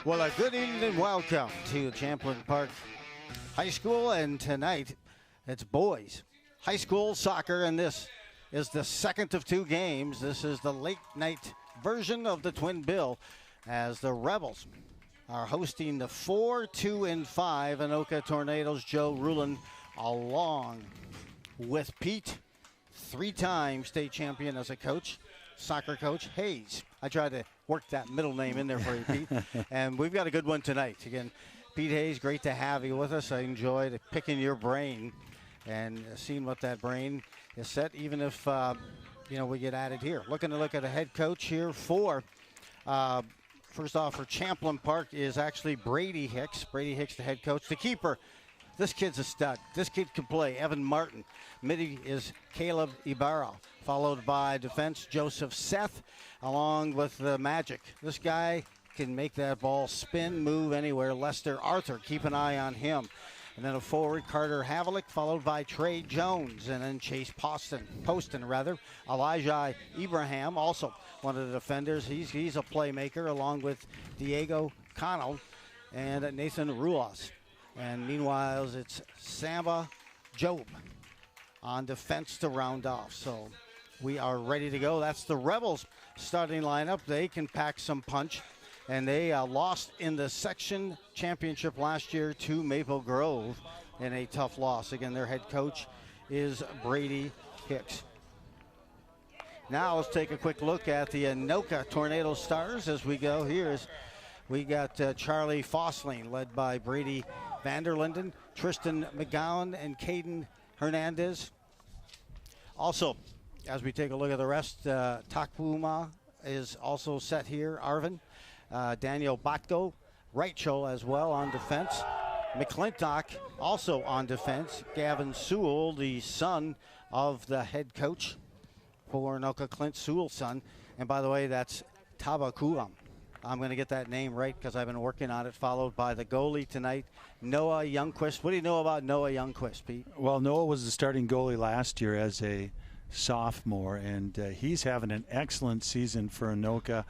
Well, a good evening and welcome to Champlin Park High School, and tonight it's boys high school soccer, and this is the second of two games. This is the late night version of the Twin Bill as the Rebels are hosting the 4-2-5 Anoka Tornadoes. Joe Rulin along with Pete, three-time state champion as a coach, soccer coach, Hayes. I tried to work that middle name in there for you, Pete. And we've got a good one tonight. Again, Pete Hayes, great to have you with us. I enjoyed picking your brain and seeing what that brain is set, even if, we get added here. Looking to look at a head coach here for, first off, for Champlin Park is actually Brady Hicks. Brady Hicks, the head coach. The keeper, this kid's a stud. This kid can play, Evan Martin. Midi is Caleb Ibarra, followed by defense Joseph Seth, along with the Magic. This guy can make that ball spin, move anywhere. Lester Arthur, keep an eye on him. And then a forward, Carter Havlik, followed by Trey Jones, and then Chase Poston. Elijah Ibrahim, also one of the defenders. He's a playmaker, along with Diego Cano and Nathan Ruas. And meanwhile, it's Samba Job on defense to round off. So we are ready to go. That's the Rebels starting lineup. They can pack some punch. And they lost in the section championship last year to Maple Grove in a tough loss. Again, their head coach is Brady Hicks. Now let's take a quick look at the Anoka Tornado stars as we go. We got Charlie Fossling, led by Brady Vanderlinden, Tristan McGowan, and Caden Hernandez. Also, as we take a look at the rest, Takuma is also set here. Arvin, Daniel Botko, Raicho as well on defense. McClintock also on defense. Gavin Sewell, the son of the head coach for Anoka, Clint Sewell's son. And by the way, that's Tabakuam. I'm going to get that name right because I've been working on it. Followed by the goalie tonight, Noah Youngquist. What do you know about Noah Youngquist, Pete? Well, Noah was the starting goalie last year as a sophomore, and he's having an excellent season for Anoka.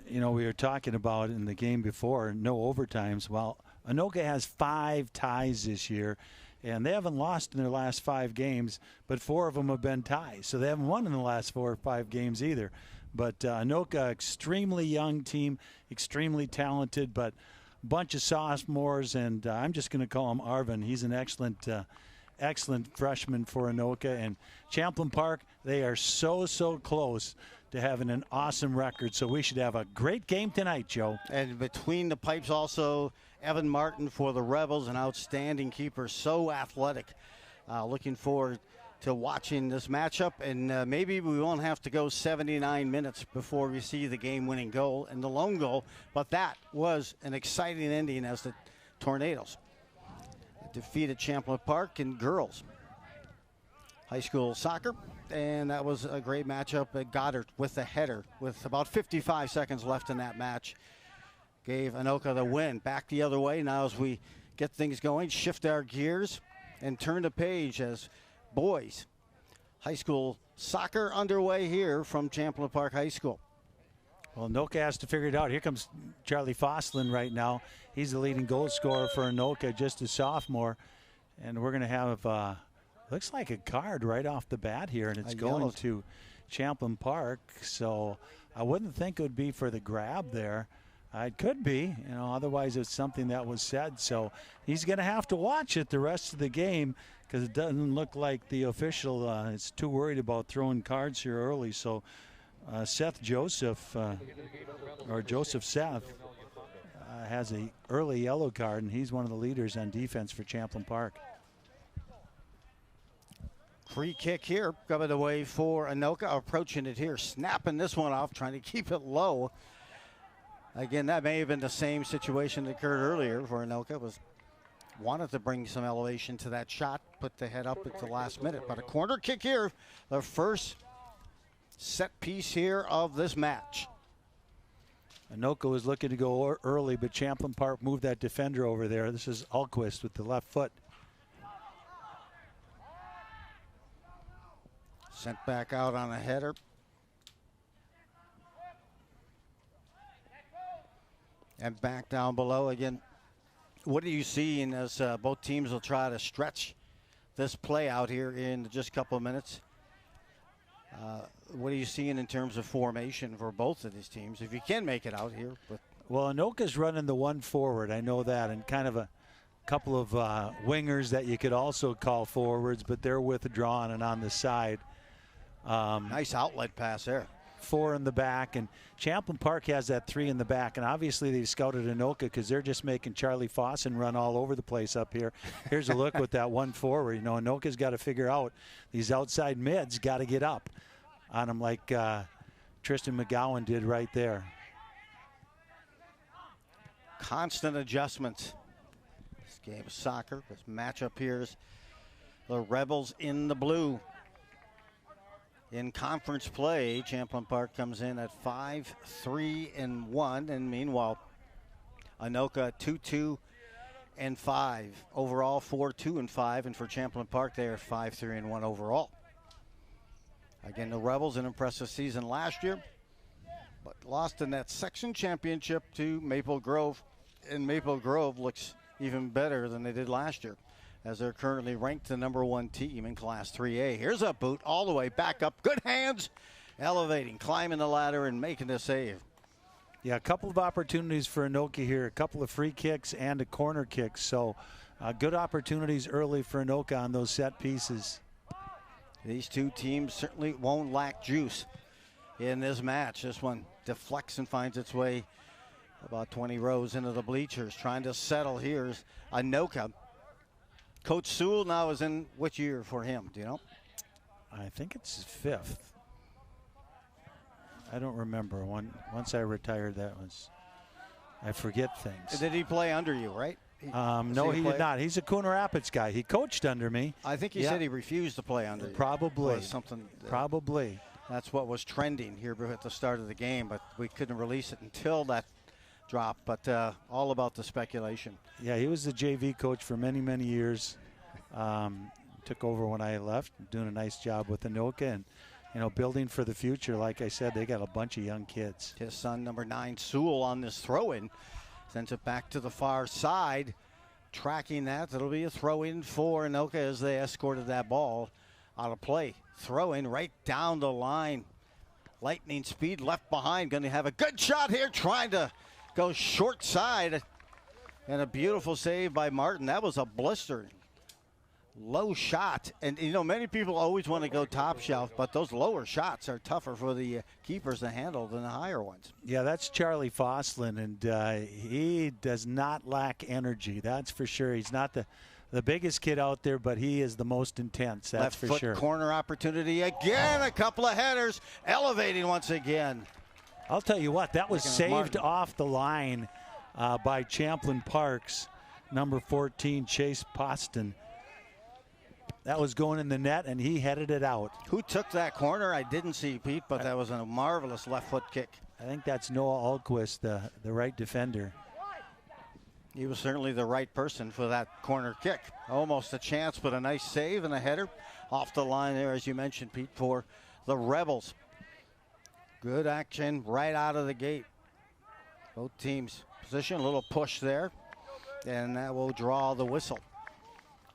You know, we were talking about in the game before, no overtimes. Well, Anoka has 5 ties this year, and they haven't lost in their last 5 games, but 4 of them have been ties. So they haven't won in the last 4 or 5 games either. But Anoka, extremely young team, extremely talented, but a bunch of sophomores, and I'm just going to call him Arvin. He's an excellent freshman for Anoka. And Champlin Park, they are so close to having an awesome record. So we should have a great game tonight, Joe. And between the pipes also, Evan Martin for the Rebels, an outstanding keeper, so athletic. Looking forward to watching this matchup, and maybe we won't have to go 79 minutes before we see the game-winning goal and the lone goal, but that was an exciting ending as the Tornadoes defeated Champlin Park in girls high school soccer, and that was a great matchup. Goddard with the header with about 55 seconds left in that match gave Anoka the win. Back the other way now as we get things going, shift our gears, and turn the page as boys high school soccer underway here from Champlin Park High School. Well, Anoka has to figure it out. Here comes Charlie Foslin right now. He's the leading goal scorer for Anoka, just a sophomore. And we're going to have, looks like a card right off the bat here, and it's going to Champlin Park. So I wouldn't think it would be for the grab there. It could be, otherwise it's something that was said. So he's going to have to watch it the rest of the game because it doesn't look like the official is too worried about throwing cards here early. So Seth Seth has a early yellow card, and he's one of the leaders on defense for Champlin Park. Free kick here, coming away for Anoka, approaching it here, snapping this one off, trying to keep it low. Again, that may have been the same situation that occurred earlier where Anoka wanted to bring some elevation to that shot, put the head up at the last minute. But a corner kick here, the first set piece here of this match. Anoka was looking to go early, but Champlin Park moved that defender over there. This is Alquist with the left foot. Sent back out on a header. And back down below again. What are you seeing as both teams will try to stretch this play out here in just a couple of minutes? What are you seeing in terms of formation for both of these teams, if you can make it out here? Well, Anoka's running the one forward, I know that, and kind of a couple of wingers that you could also call forwards, but they're withdrawn and on the side. Nice outlet pass there. 4 in the back, and Champlin Park has that 3 in the back, and obviously they scouted Anoka because they're just making Charlie Fossen run all over the place up here. Here's a look with that one forward. You know, Anoka's got to figure out these outside mids got to get up on them like Tristan McGowan did right there. Constant adjustments. This game of soccer, this matchup here is the Rebels in the blue. In conference play, Champlin Park comes in at 5-3-1, and meanwhile, Anoka 2-2-5. Overall, 4-2-5, and for Champlin Park, they are 5-3-1 overall. Again, the Rebels, an impressive season last year, but lost in that section championship to Maple Grove, and Maple Grove looks even better than they did last year, as they're currently ranked the #1 team in Class 3A. Here's a boot all the way back up. Good hands, elevating, climbing the ladder, and making the save. Yeah, a couple of opportunities for Anoka here, a couple of free kicks and a corner kick. So good opportunities early for Anoka on those set pieces. These two teams certainly won't lack juice in this match. This one deflects and finds its way about 20 rows into the bleachers. Trying to settle here's Anoka. Coach Sewell now is in which year for him? Do you know? I think it's 5th. I don't remember. Once I retired, I forget things. Did he play under you, right? No, he did not. He's a Coon Rapids guy. He coached under me. I think he said he refused to play under you. Probably. Something. Probably. That's what was trending here at the start of the game, but we couldn't release it until that drop. But all about the speculation. Yeah, he was the JV coach for many, many years. Took over when I left, doing a nice job with Anoka and, you know, building for the future. Like I said, they got a bunch of young kids. His son, number 9, Sewell, on this throw-in. Sends it back to the far side. Tracking that, it'll be a throw-in for Anoka as they escorted that ball out of play. Throw-in right down the line. Lightning speed left behind. Going to have a good shot here, trying to go short side. And a beautiful save by Martin. That was a blister. Low shot. And, you know, many people always want to go top shelf, but those lower shots are tougher for the keepers to handle than the higher ones. Yeah, that's Charlie Foslin, and he does not lack energy. That's for sure. He's not the biggest kid out there, but he is the most intense. That's for sure. Left foot corner opportunity again. A couple of headers. Elevating once again. I'll tell you what, that was saved off the line by Champlin Park's number 14, Chase Poston. That was going in the net, and he headed it out. Who took that corner? I didn't see, Pete, but that was a marvelous left foot kick. I think that's Noah Alquist, the right defender. He was certainly the right person for that corner kick. Almost a chance, but a nice save and a header off the line there, as you mentioned, Pete, for the Rebels. Good action right out of the gate. Both teams position, a little push there, and that will draw the whistle.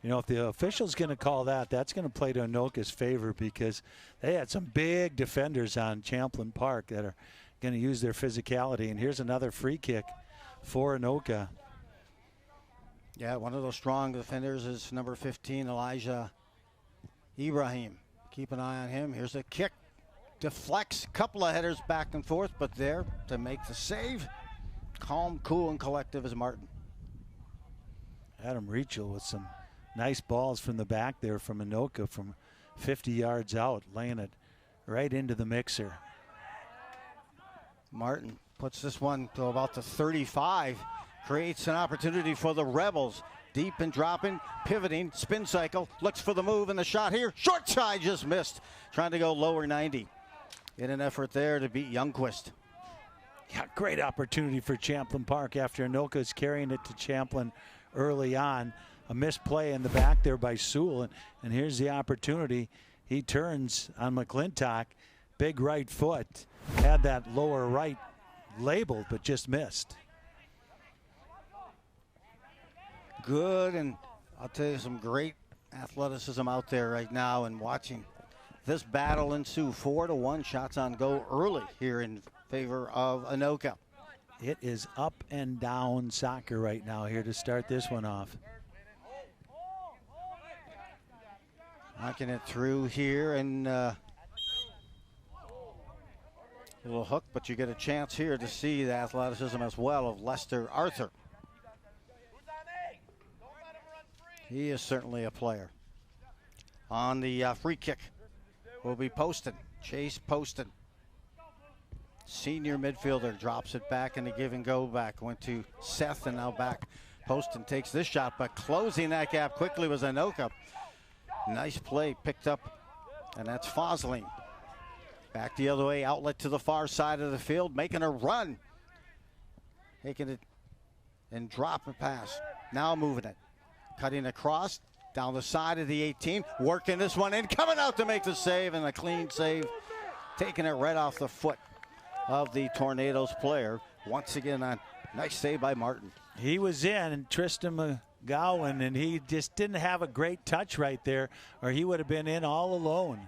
You know, if the official's going to call that, that's going to play to Anoka's favor because they had some big defenders on Champlin Park that are going to use their physicality. And here's another free kick for Anoka. Yeah, one of those strong defenders is number 15, Elijah Ibrahim. Keep an eye on him. Here's a kick. Deflects, couple of headers back and forth, but there to make the save. Calm, cool, and collective is Martin. Adam Reachel with some nice balls from the back there from Anoka from 50 yards out, laying it right into the mixer. Martin puts this one to about the 35. Creates an opportunity for the Rebels. Deep and dropping, pivoting, spin cycle. Looks for the move and the shot here. Short side just missed. Trying to go lower 90. In an effort there to beat Youngquist. Yeah, great opportunity for Champlin Park after Anoka's carrying it to Champlin early on. A misplay in the back there by Sewell, and here's the opportunity. He turns on McClintock, big right foot, had that lower right labeled, but just missed. good, and I'll tell you, some great athleticism out there right now, and watching this battle ensue. 4-1 shots on goal early here in favor of Anoka. It is up and down soccer right now here to start this one off. Knocking it through here, and a little hook, but you get a chance here to see the athleticism as well of Lester Arthur. He is certainly a player. On the free kick will be Poston. Chase Poston. Senior midfielder drops it back in the give and go back. Went to Seth and now back. Poston takes this shot, but closing that gap quickly was Anoka. Nice play picked up, and that's Fosling. Back the other way, outlet to the far side of the field, making a run. Taking it and drop a pass. Now moving it. Cutting across, down the side of the 18. Working this one in, coming out to make the save, and a clean save. Taking it right off the foot of the Tornadoes player. Once again, a nice save by Martin. He was in, and Tristan McGowan, and he just didn't have a great touch right there, or he would have been in all alone.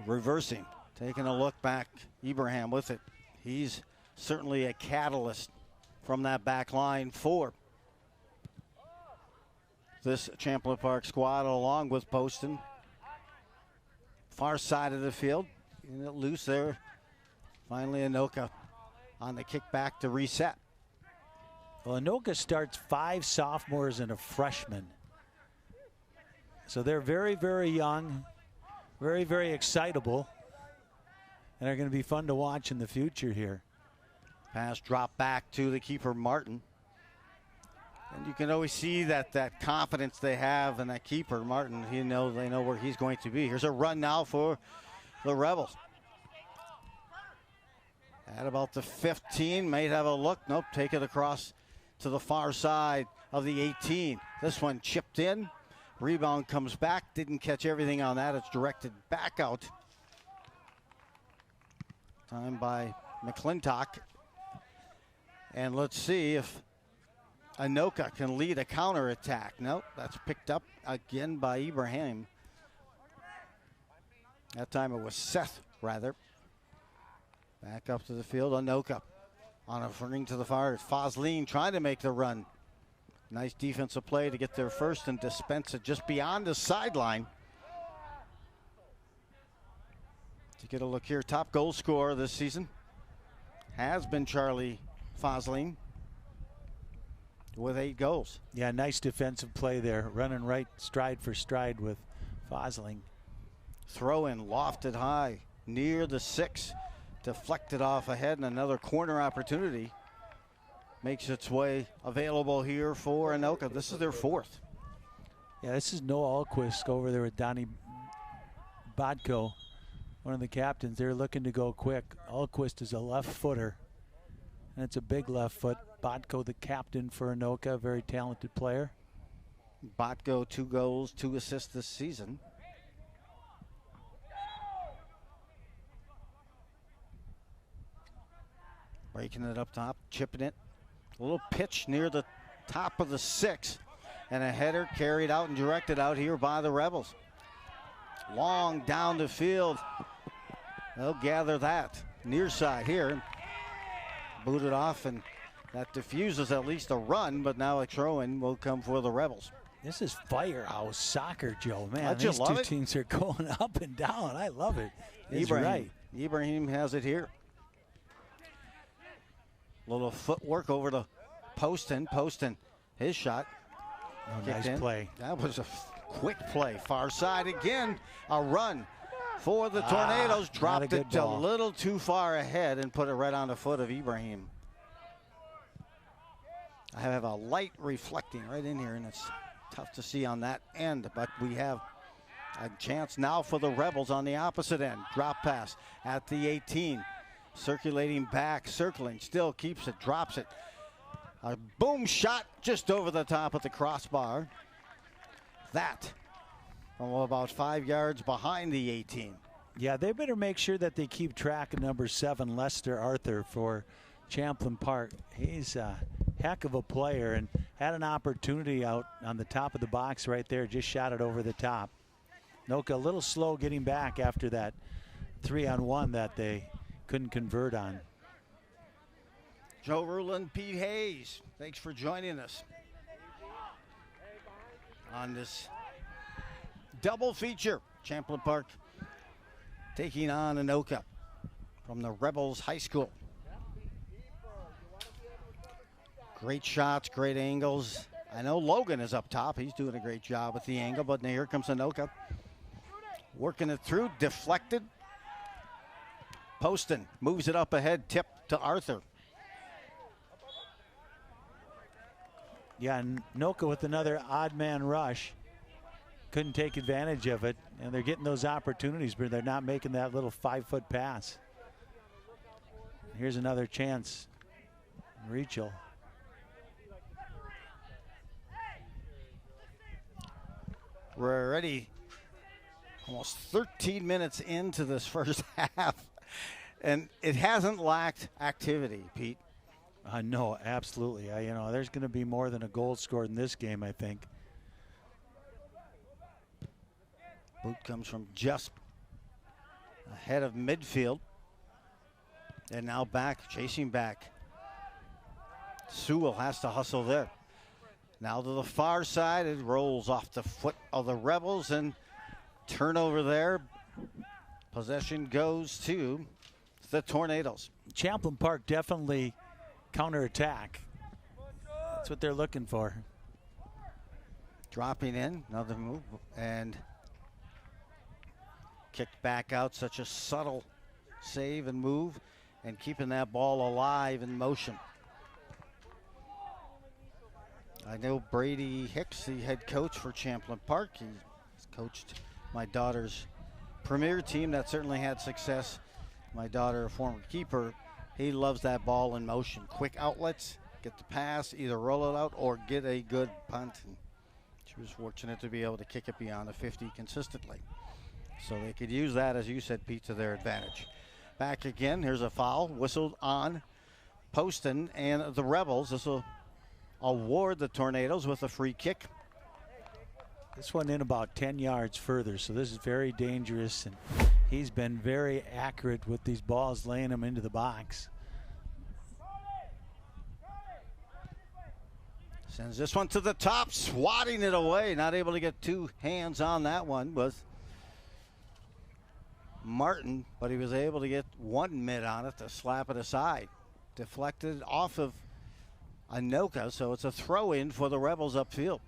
Reversing, taking a look back. Ibrahim with it. He's certainly a catalyst from that back line for this Champlin Park squad, along with Poston. Far side of the field, getting it loose there. Finally, Anoka on the kick back to reset. Well, Anoka starts 5 sophomores and a freshman. So they're very, very young, very, very excitable, and are going to be fun to watch in the future here. Pass drop back to the keeper, Martin. And you can always see that confidence they have in that keeper, Martin. They know where he's going to be. Here's a run now for the Rebels. At about the 15, may have a look. Nope, take it across to the far side of the 18. This one chipped in. Rebound comes back. Didn't catch everything on that. It's directed back out. Time by McClintock. And let's see if Anoka can lead a counterattack. Nope, that's picked up again by Ibrahim. That time it was Seth, rather. Back up to the field, Anoka on a ring to the far. Fosleen trying to make the run. Nice defensive play to get there first and dispense it just beyond the sideline. To get a look here, top goal scorer this season has been Charlie Fosling with 8 goals. Yeah, nice defensive play there. Running right stride for stride with Fosling. Throw in, lofted high, near the 6. Deflected off ahead, and another corner opportunity makes its way available here for Anoka. This is their 4th. Yeah, this is Noah Alquist over there with Donnie Bodko, one of the captains. They're looking to go quick. Alquist is a left footer, and it's a big left foot. Bodko, the captain for Anoka, very talented player. Bodko, 2 goals, 2 assists this season. Breaking it up top, chipping it. A little pitch near the top of the 6. And a header carried out and directed out here by the Rebels. Long down the field. They'll gather that. Near side here. Booted off, and that diffuses at least a run, but now a throw-in will come for the Rebels. This is firehouse soccer, Joe. Man, These two it? teams are going up and down. I love it. He's right. Ibrahim has it here. Little footwork over to Poston. Poston, his shot. Oh, nice play. That was a quick play. Far side again. A run for the Tornadoes. Dropped it a little too far ahead and put it right on the foot of Ibrahim. I have a light reflecting right in here, and it's tough to see on that end, but we have a chance now for the Rebels on the opposite end. Drop pass at the 18. Circulating back, circling, still keeps it, drops it. A boom shot just over the top of the crossbar. That from about 5 yards behind the 18. Yeah, they better make sure that they keep track of number 7, Lester Arthur, for Champlin Park. heck of a player and had an opportunity out on the top of the box right there. Just shot it over the top. Anoka a little slow getting back after that 3-on-1 that they couldn't convert on. Joe Rulin, Pete Hayes, thanks for joining us on this double feature. Champlin Park taking on Anoka from the Rebels High School. Great shots, great angles. I know Logan is up top. He's doing a great job with the angle, but now here comes Anoka. Working it through, deflected. Poston moves it up ahead, tip to Arthur. Yeah, Anoka with another odd man rush. Couldn't take advantage of it, and they're getting those opportunities, but they're not making that little 5-foot pass. Here's another chance. Rachel. We're already almost 13 minutes into this first half, and it hasn't lacked activity, Pete. No, absolutely. You know, there's going to be more than a goal scored in this game, I think. Boot comes from just ahead of midfield. And now back, chasing back. Sewell has to hustle there. Now to the far side, it rolls off the foot of the Rebels, and turnover there. Possession goes to the Tornadoes. Champlin Park definitely counterattack. That's what they're looking for. Dropping in, another move, and kicked back out. Such a subtle save and move, and keeping that ball alive in motion. I know Brady Hicks, the head coach for Champlin Park. He's coached my daughter's premier team that certainly had success. My daughter, a former keeper, he loves that ball in motion. Quick outlets, get the pass, either roll it out or get a good punt. And she was fortunate to be able to kick it beyond the 50 consistently. So they could use that, as you said, Pete, to their advantage. Back again, here's a foul, whistled on Poston and the Rebels. This will award the Tornadoes with a free kick. This one in about 10 yards further, so this is very dangerous, and he's been very accurate with these balls, laying them into the box. Sends this one to the top, swatting it away. Not able to get two hands on that one was Martin, but he was able to get one mid on it to slap it aside. Deflected off of Anoka, so it's a throw-in for the Rebels upfield.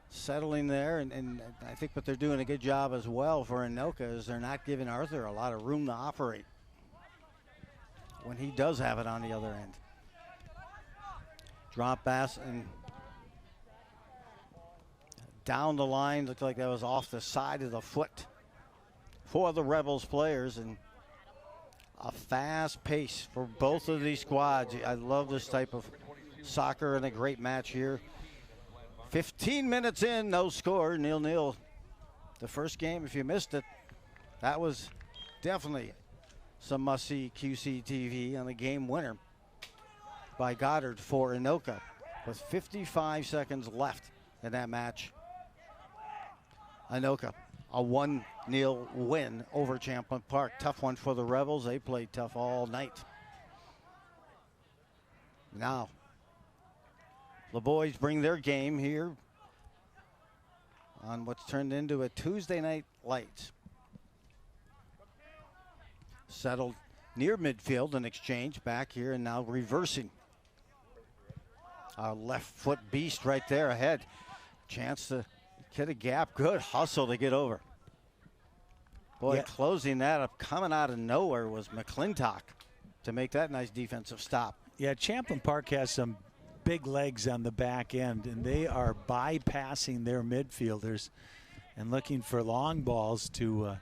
Settling there, and I think what they're doing a good job as well for Anoka is they're not giving Arthur a lot of room to operate when he does have it on the other end. Drop pass and down the line. Looked like that was off the side of the foot for the Rebels players, and a fast pace for both of these squads. I love this type of soccer and a great match here. 15 minutes in, no score, 0-0. The first game, if you missed it, that was definitely some must-see QCTV on the game winner by Goddard for Anoka with 55 seconds left in that match. Anoka, a 1-0 win over Champlin Park. Tough one for the Rebels. They played tough all night. Now, the boys bring their game here on what's turned into a Tuesday night lights. Settled near midfield, an exchange back here, and now reversing. Our left foot beast right there ahead. Chance to get a gap. Good hustle to get over. Boy, yeah. Closing that up, coming out of nowhere was McClintock to make that nice defensive stop. Yeah, Champlin Park has some big legs on the back end, and they are bypassing their midfielders and looking for long balls to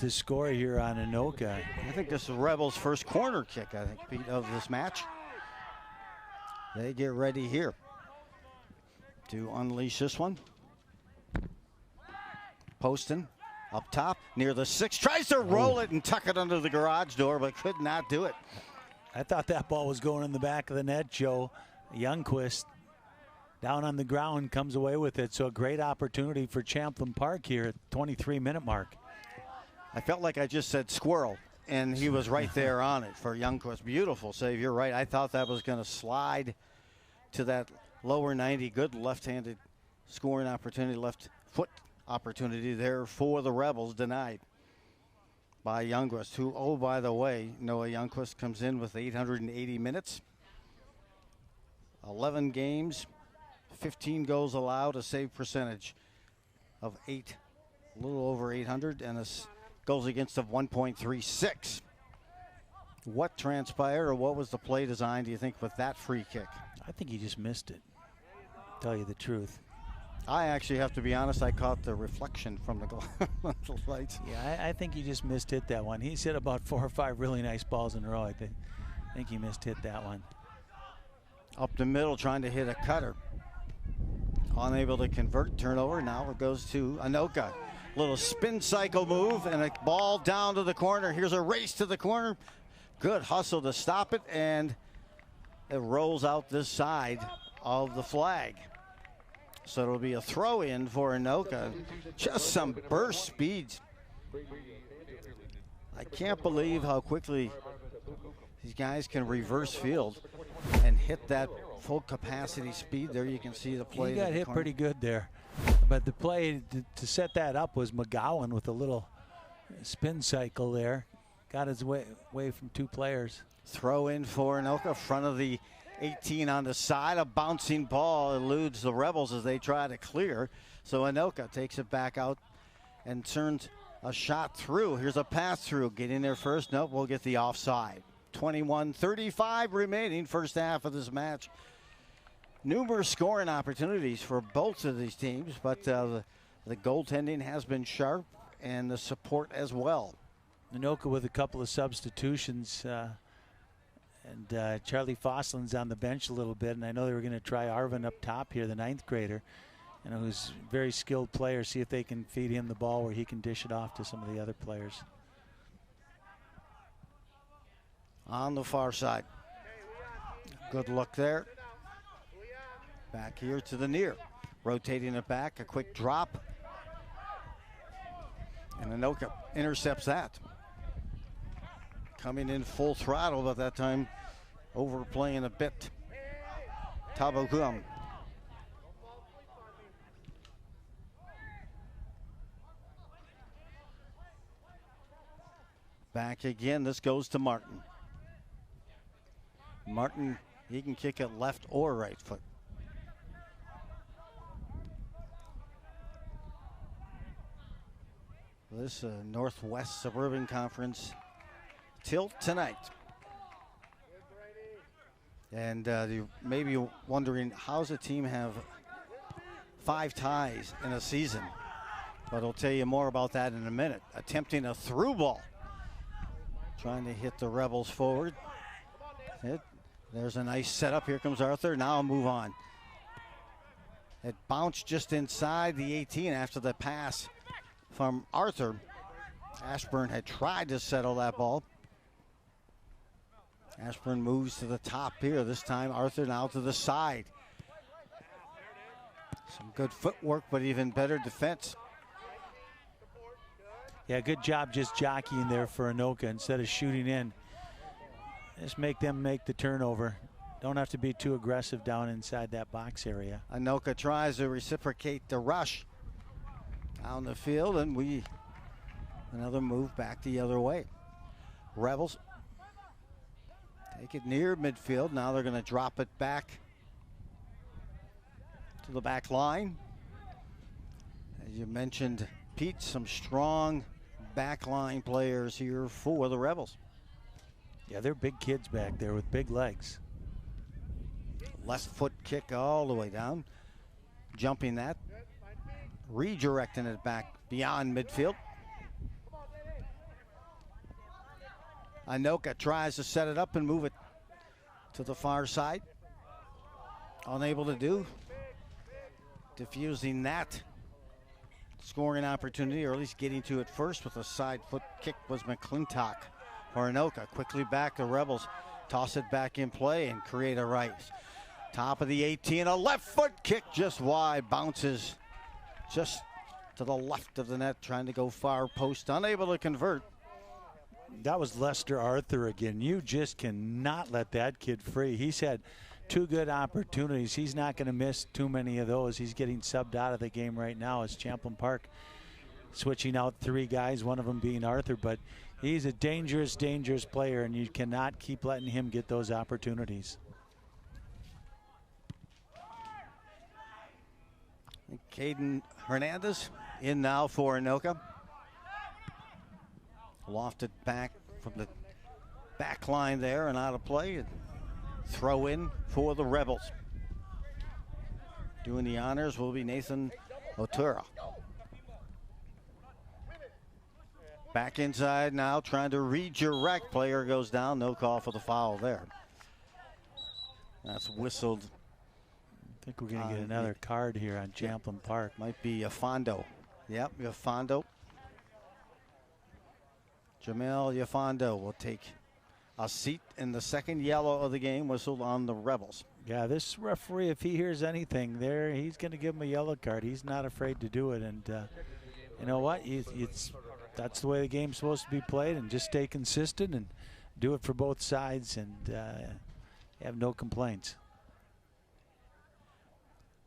score here on Anoka. I think this is Rebels' first corner kick, I think, Pete, of this match. They get ready here to unleash this one. Poston up top near the 6, tries to roll it and tuck it under the garage door, but could not do it. I thought that ball was going in the back of the net, Joe. Youngquist down on the ground comes away with it. So a great opportunity for Champlin Park here at 23-minute mark. I felt like I just said squirrel, and he was right there on it for Youngquist. Beautiful save. You're right. I thought that was going to slide to that lower 90. Good left-handed scoring opportunity, left foot opportunity there for the Rebels, denied by Youngquist, who, oh, by the way, Noah Youngquist comes in with 880 minutes, 11 games, 15 goals allowed, a save percentage of a little over 800, and a goals against of 1.36. What transpired, or what was the play design, do you think, with that free kick? I think he just missed it, tell you the truth. I actually have to be honest, I caught the reflection from the lights. Yeah, I think he just missed hit that one. He's hit about 4 or 5 really nice balls in a row. I think he missed hit that one. Up the middle, trying to hit a cutter. Unable to convert, turnover. Now it goes to Anoka. Little spin cycle move and a ball down to the corner. Here's a race to the corner. Good hustle to stop it, and it rolls out this side of the flag. So it'll be a throw in for Anoka. Just some burst speeds. I can't believe how quickly these guys can reverse field and hit that full capacity speed. There you can see the play. He got hit pretty good there. But the play to set that up was McGowan with a little spin cycle there. Got his way from 2 players. Throw in for Anoka, front of the 18 on the side. A bouncing ball eludes the Rebels as they try to clear. So Anoka takes it back out and turns a shot through. Here's a pass through. Get in there first. Nope, we'll get the offside. 21:35 remaining, first half of this match. Numerous scoring opportunities for both of these teams, but the goaltending has been sharp and the support as well. Anoka with a couple of substitutions. And Charlie Fosslin's on the bench a little bit, and I know they were going to try Arvin up top here, the 9th grader, who's a very skilled player. See if they can feed him the ball where he can dish it off to some of the other players. On the far side. Good look there. Back here to the near. Rotating it back, a quick drop. And Anoka intercepts that. Coming in full throttle, but that time overplaying a bit. Tabogum. Back again, this goes to Martin. Martin, he can kick it left or right foot. This Northwest Suburban Conference tilt tonight. And you may be wondering, how does a team have 5 ties in a season? But I'll tell you more about that in a minute. Attempting a through ball. Trying to hit the Rebels forward. There's a nice setup. Here comes Arthur. Now move on. It bounced just inside the 18 after the pass from Arthur. Ashburn had tried to settle that ball. Ashburn moves to the top here. This time Arthur now to the side. Some good footwork, but even better defense. Yeah, good job just jockeying there for Anoka instead of shooting in. Just make them make the turnover. Don't have to be too aggressive down inside that box area. Anoka tries to reciprocate the rush down the field, and another move back the other way. Rebels take it near midfield. Now they're going to drop it back to the back line. As you mentioned, Pete, some strong back line players here for the Rebels. Yeah, they're big kids back there with big legs. Left foot kick all the way down. Jumping that. Redirecting it back beyond midfield. Anoka tries to set it up and move it to the far side. Unable to do. Diffusing that scoring opportunity, or at least getting to it first with a side foot kick, was McClintock for Anoka. Quickly back, the Rebels toss it back in play and create a right. Top of the 18, a left foot kick just wide, bounces just to the left of the net, trying to go far post, unable to convert. That was Lester Arthur again. You just cannot let that kid free. He's had 2 good opportunities. He's not going to miss too many of those. He's getting subbed out of the game right now as Champlin Park switching out 3 guys, one of them being Arthur. But he's a dangerous, dangerous player, and you cannot keep letting him get those opportunities. Caden Hernandez in now for Anoka. Lofted back from the back line there and out of play. And throw in for the Rebels. Doing the honors will be Nathan Otura. Back inside now, trying to redirect. Player goes down. No call for the foul there. That's whistled. I think we're going to get another card here on Champlin Park. Might be Yafondo. Yep, Yafondo. Jamel Yafondo will take a seat in the second yellow of the game, whistled on the Rebels. Yeah, this referee, if he hears anything there, he's going to give him a yellow card. He's not afraid to do it. And you know what? That's the way the game's supposed to be played, and just stay consistent and do it for both sides, and have no complaints.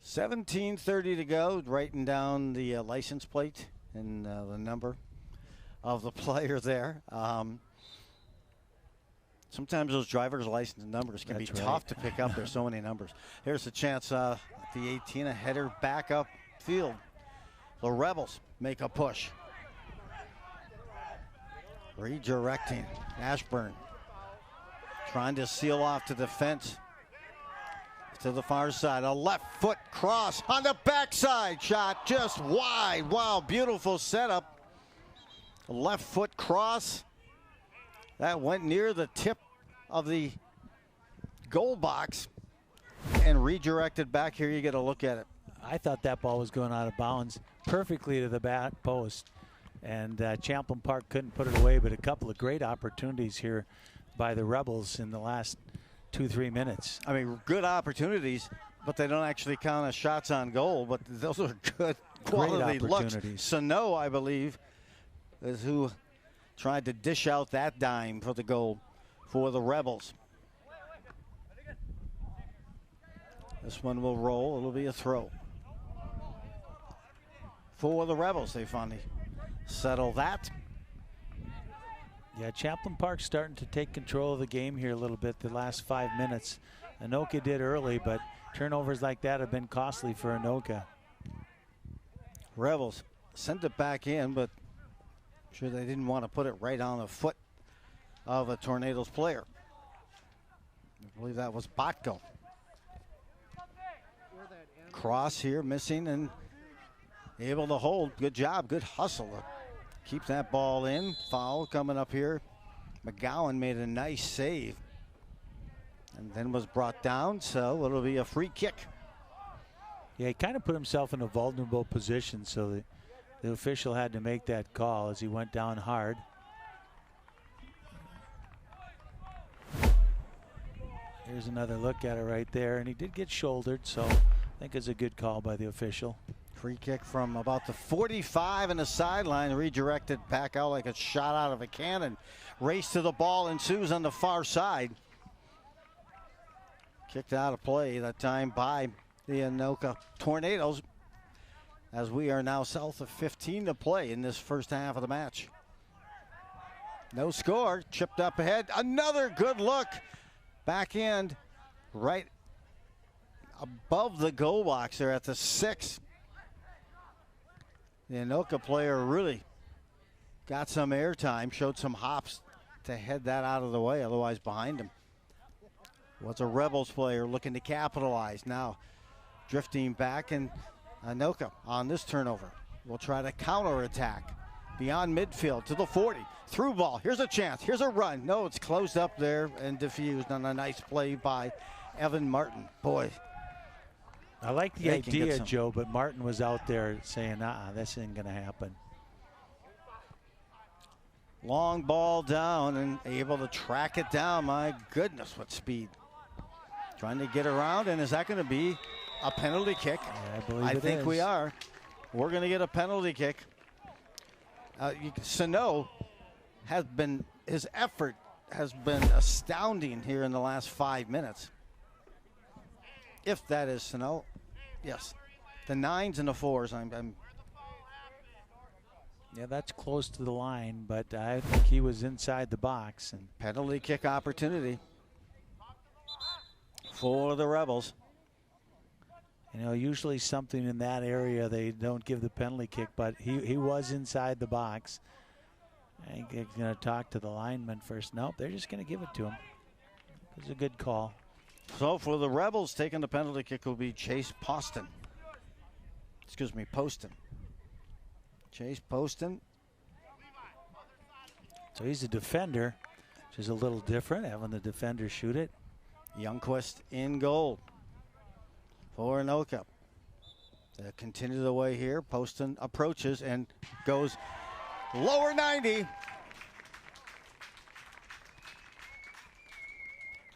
17:30 to go, writing down the license plate and the number of the player there. Sometimes those driver's license numbers can be tough to pick up. There's so many numbers. Here's a chance at the 18, a header back up field. The Rebels make a push. Redirecting. Ashburn trying to seal off to defense. To the far side, a left foot cross on the backside, shot just wide. Wow, beautiful setup. A left foot cross. That went near the tip of the goal box and redirected back. Here you get a look at it. I thought that ball was going out of bounds perfectly to the back post, and Champlin Park couldn't put it away, but a couple of great opportunities here by the Rebels in the last 2-3 minutes. I mean, good opportunities, but they don't actually count as shots on goal, but those are good quality looks. Sano, I believe, is who tried to dish out that dime for the goal for the Rebels. This one will roll. It'll be a throw. For the Rebels, they finally settle that. Yeah, Champlin Park's starting to take control of the game here a little bit the last 5 minutes. Anoka did early, but turnovers like that have been costly for Anoka. Rebels sent it back in, but I'm sure they didn't want to put it right on the foot of a Tornadoes player. I believe that was Botko. Cross here missing and able to hold. Good job, good hustle. Keep that ball in. Foul coming up here. McGowan made a nice save and then was brought down, so it'll be a free kick. Yeah, he kind of put himself in a vulnerable position, so the official had to make that call as he went down hard. Here's another look at it right there, and he did get shouldered, so I think it's a good call by the official. Free kick from about the 45 and the sideline, redirected back out like a shot out of a cannon. Race to the ball ensues on the far side. Kicked out of play that time by the Anoka Tornadoes, as we are now south of 15 to play in this first half of the match. No score, chipped up ahead. Another good look. Backhand right above the goal box there at the 6. The Anoka player really got some airtime, showed some hops to head that out of the way, otherwise behind him was a Rebels player looking to capitalize. Now drifting back, and Anoka on this turnover will try to counterattack beyond midfield to the 40. Through ball, here's a chance, here's a run. No, it's closed up there and diffused on a nice play by Evan Martin. Boy, I like the idea, Joe, but Martin was out there saying, this isn't going to happen. Long ball down and able to track it down. My goodness, what speed. Trying to get around, and is that going to be a penalty kick? Yeah, I think is. we are. We're going to get a penalty kick. Sano has been, his effort has been astounding here in the last 5 minutes. If that is Sano, yes. The 9s and the 4s, Yeah, that's close to the line, but I think he was inside the box. And penalty kick opportunity for the Rebels. You know, usually something in that area they don't give the penalty kick, but he was inside the box. I think they're going to talk to the lineman first. Nope, they're just going to give it to him. It was a good call. So for the Rebels, taking the penalty kick will be Chase Poston. Excuse me, Poston. Chase Poston. So he's a defender, which is a little different, having the defender shoot it. Youngquist in goal for Anoka. They continue the way here. Poston approaches and goes lower 90.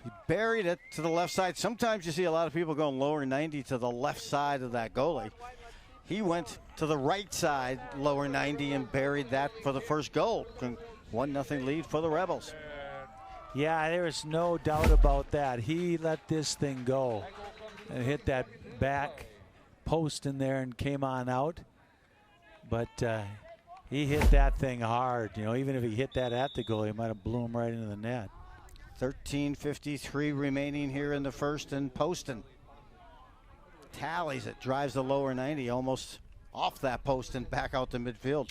He buried it to the left side. Sometimes you see a lot of people going lower 90 to the left side of that goalie. He went to the right side, lower 90, and buried that for the first goal. 1-0 lead for the Rebels. Yeah, there is no doubt about that. He let this thing go and hit that back post in there and came on out. But he hit that thing hard. You know, even if he hit that at the goal, he might have blew him right into the net. 13:53 remaining here in the first, and Poston tallies it, drives the lower 90 almost off that post and back out to midfield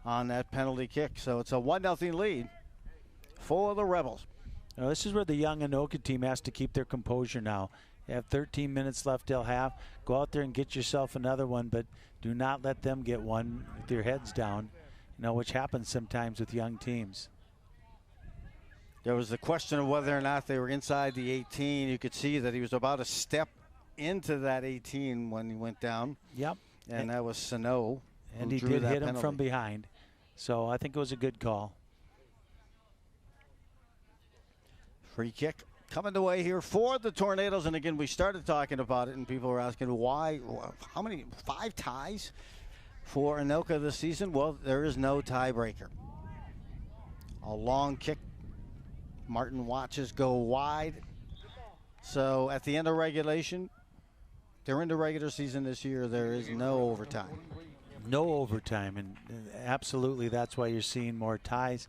on that penalty kick. So it's a 1-0 lead for the Rebels. Now, this is where the young Anoka team has to keep their composure now. You have 13 minutes left till half. Go out there and get yourself another one, but do not let them get one with your heads down, you know, which happens sometimes with young teams. There was the question of whether or not they were inside the 18. You could see that he was about a step into that 18 when he went down. Yep. And that was Sano. And he did hit him from behind. So I think it was a good call. Free kick coming the way here for the Tornadoes. And again, we started talking about it, and people were asking why, how many, 5 ties for Anoka this season? Well, there is no tiebreaker. A long kick. Martin watches go wide. So at the end of regulation, they're in the regular season this year. There is no overtime. No overtime, and absolutely that's why you're seeing more ties.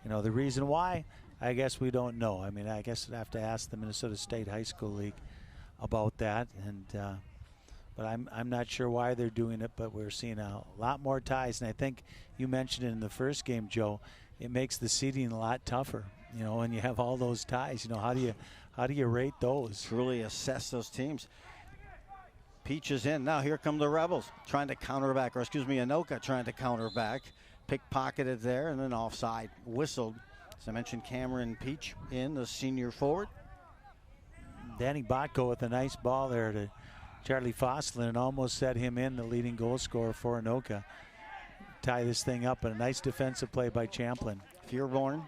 You know, the reason why, I guess we don't know. I mean, I guess I'd have to ask the Minnesota State High School League about that. And but I'm not sure why they're doing it, but we're seeing a lot more ties. And I think you mentioned it in the first game, Joe. It makes the seeding a lot tougher. You know, when you have all those ties, you know, how do you rate those? Truly assess those teams. Peach is in. Now here come the Rebels trying to counter back, or excuse me, Anoka trying to counter back. Pickpocketed there and then offside. Whistled. As I mentioned, Cameron Peach in, the senior forward. Danny Botko with a nice ball there to Charlie Fosslin and almost set him in, the leading goal scorer for Anoka. Tie this thing up, and a nice defensive play by Champlin. Fearborn.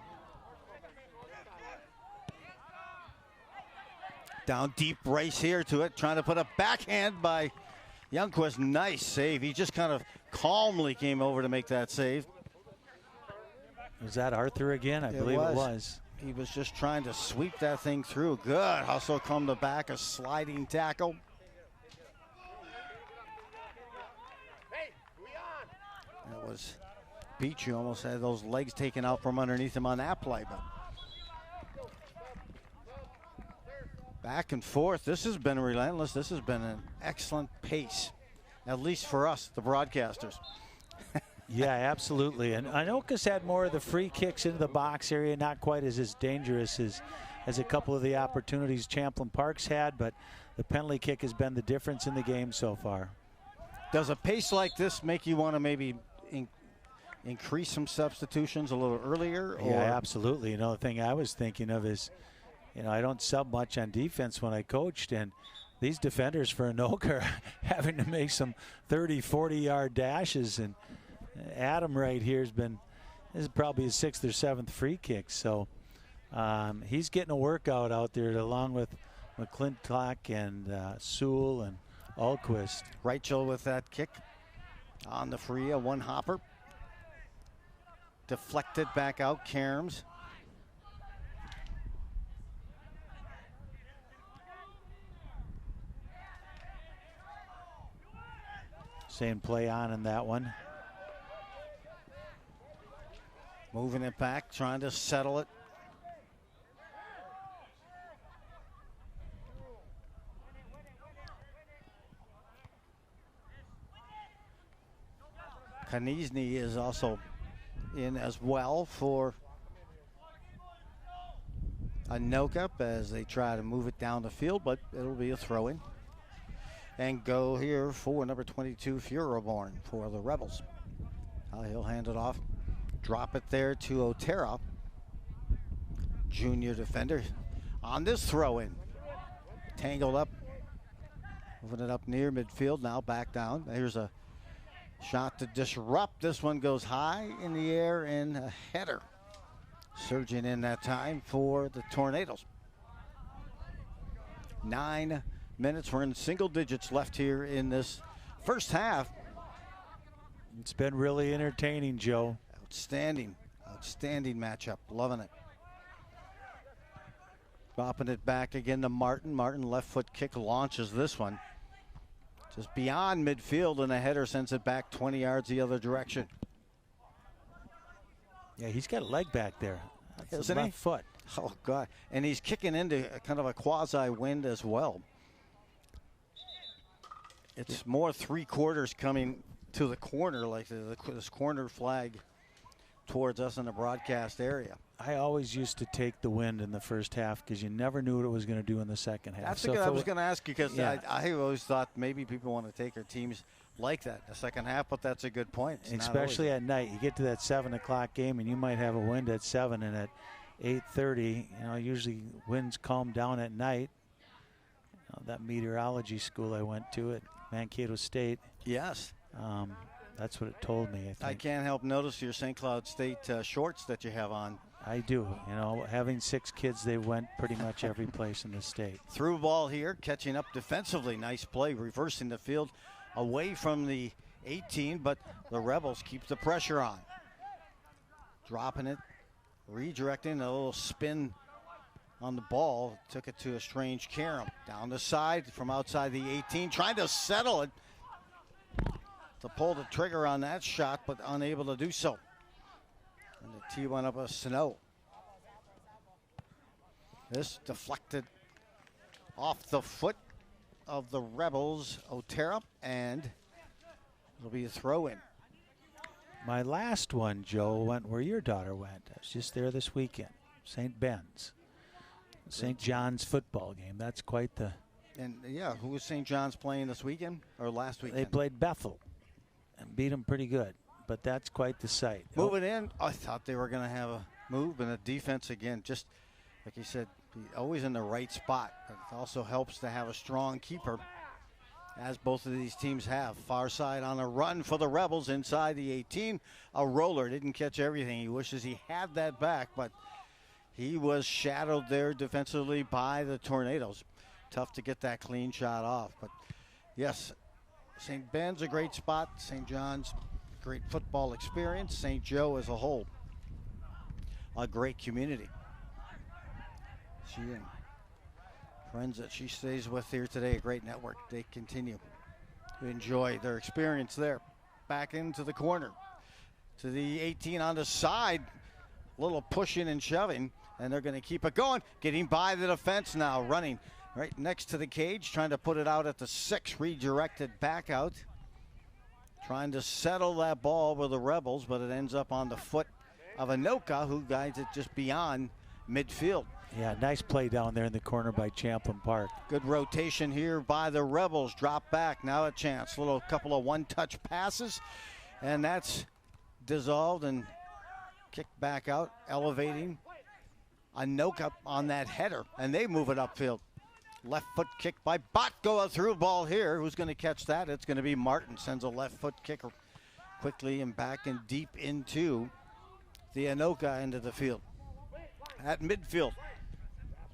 Down deep, race here to it, trying to put a backhand by Youngquist. Nice save. He just kind of calmly came over to make that save. Was that Arthur again? I believe it was. He was just trying to sweep that thing through. Good hustle come the back, a sliding tackle. That was Beach, who almost had those legs taken out from underneath him on that play. But back and forth. This has been relentless. This has been an excellent pace, at least for us, the broadcasters. Yeah, absolutely. And Anoka's had more of the free kicks into the box area, not quite as dangerous as a couple of the opportunities Champlin Park's had, but the penalty kick has been the difference in the game so far. Does a pace like this make you want to maybe increase some substitutions a little earlier? Or? Yeah, absolutely. You know, the thing I was thinking of is, you know, I don't sub much on defense when I coached, and these defenders for Anoka are having to make some 30, 40-yard dashes. And Adam right here has been, This is probably his 6th or 7th free kick. So he's getting a workout out there along with McClintock and Sewell and Alquist. Reichel with that kick on the free, a one hopper. Deflected back out, Cairns. Saying play on in that one. Moving it back, trying to settle it. Konieczny is also in as well for Anoka as they try to move it down the field, but it'll be a throw-in. And go here for number 22, Furaborn for the Rebels. He'll hand it off. Drop it there to Otero. Junior defender on this throw-in. Tangled up. Moving it up near midfield, now back down. Here's a shot to disrupt. This one goes high in the air and a header. Surging in that time for the Tornadoes. 9 minutes. We're in single digits left here in this first half. It's been really entertaining, Joe. Outstanding matchup. Loving it. Dropping it back again to Martin. Martin left foot kick launches this one. Just beyond midfield, and a header sends it back 20 yards the other direction. Yeah, he's got a leg back there. That's Isn't left he? foot. Oh, God. And he's kicking into kind of a quasi-wind as well. It's more three-quarters coming to the corner, like this corner flag towards us in the broadcast area. I always used to take the wind in the first half because you never knew what it was going to do in the second half. That's what I was going to ask you, because yeah. I always thought maybe people want to take their teams like that in the second half, but that's a good point. Especially at night. You get to that 7 o'clock game and you might have a wind at 7, and at 8:30, usually winds calm down at night. That meteorology school I went to at Mankato State. Yes. That's what it told me, I think. I can't help notice your St. Cloud State shorts that you have on. I do. Having 6 kids, they went pretty much every place in the state. Through ball here, catching up defensively. Nice play, reversing the field away from the 18, but the Rebels keep the pressure on. Dropping it, redirecting, a little spin on the ball. Took it to a strange Karam. Down the side from outside the 18, trying to settle it. To pull the trigger on that shot, but unable to do so. And the tee went up a Snow. This deflected off the foot of the Rebels, Otero, and it'll be a throw-in. My last one, Joe, went where your daughter went. I was just there this weekend. St. Ben's. St. John's football game. That's quite the... And, yeah, who was St. John's playing this weekend or last weekend? They played Bethel and beat them pretty good, but that's quite the sight. Moving in, I thought they were going to have a move and a defense again. Just like you said, always in the right spot. It also helps to have a strong keeper, as both of these teams have. Far side on a run for the Rebels inside the 18. A roller, didn't catch everything. He wishes he had that back, but he was shadowed there defensively by the Tornadoes. Tough to get that clean shot off, but yes, St. Ben's a great spot. St. John's, great football experience. St. Joe as a whole, a great community. She and friends that she stays with here today, a great network. They continue to enjoy their experience there. Back into the corner to the 18 on the side. Little pushing and shoving, and they're going to keep it going. Getting by the defense now, running right next to the cage, trying to put it out at the 6, redirected back out. Trying to settle that ball with the Rebels, but it ends up on the foot of Anoka, who guides it just beyond midfield. Yeah, nice play down there in the corner by Champlin Park. Good rotation here by the Rebels. Drop back, now a chance. Little couple of one-touch passes, and that's dissolved and kicked back out, elevating Anoka on that header, and they move it upfield. Left foot kick by Botko, a through ball here. Who's going to catch that? It's going to be Martin. Sends a left foot kicker quickly and back and deep into the Anoka end of the field. At midfield,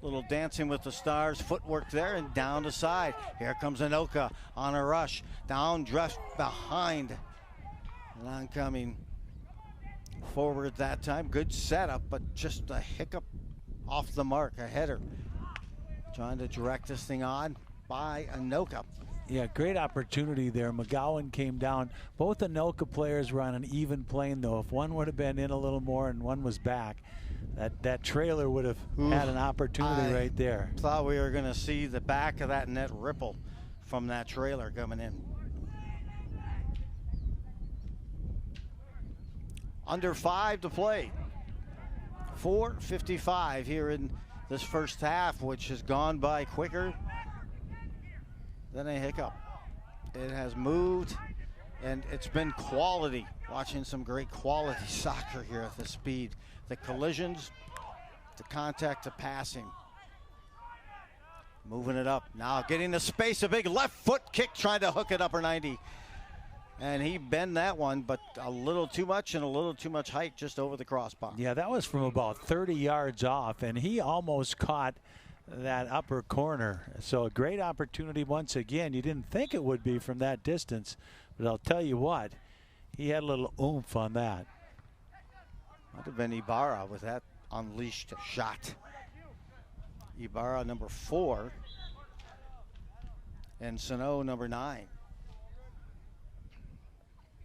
little dancing with the stars, footwork there, and down the side. Here comes Anoka on a rush. Down, dressed behind. And oncoming forward that time. Good setup, but just a hiccup off the mark. A header. Trying to direct this thing on by Anoka. Yeah, great opportunity there. McGowan came down. Both Anoka players were on an even plane, though. If one would have been in a little more and one was back, that trailer would have had an opportunity right there. Thought we were going to see the back of that net ripple from that trailer coming in. Under 5 to play. 4:55 here in this first half, which has gone by quicker than a hiccup. It has moved, and it's been quality. Watching some great quality soccer here at the speed. The collisions, the contact, the passing. Moving it up. Now getting the space, a big left foot kick, trying to hook it upper 90. And he bent that one, but a little too much and a little too much height just over the crossbar. Yeah, that was from about 30 yards off, and he almost caught that upper corner. So a great opportunity once again. You didn't think it would be from that distance, but I'll tell you what, he had a little oomph on that. Might have been Ibarra with that unleashed shot. Ibarra number 4 and Sano number 9.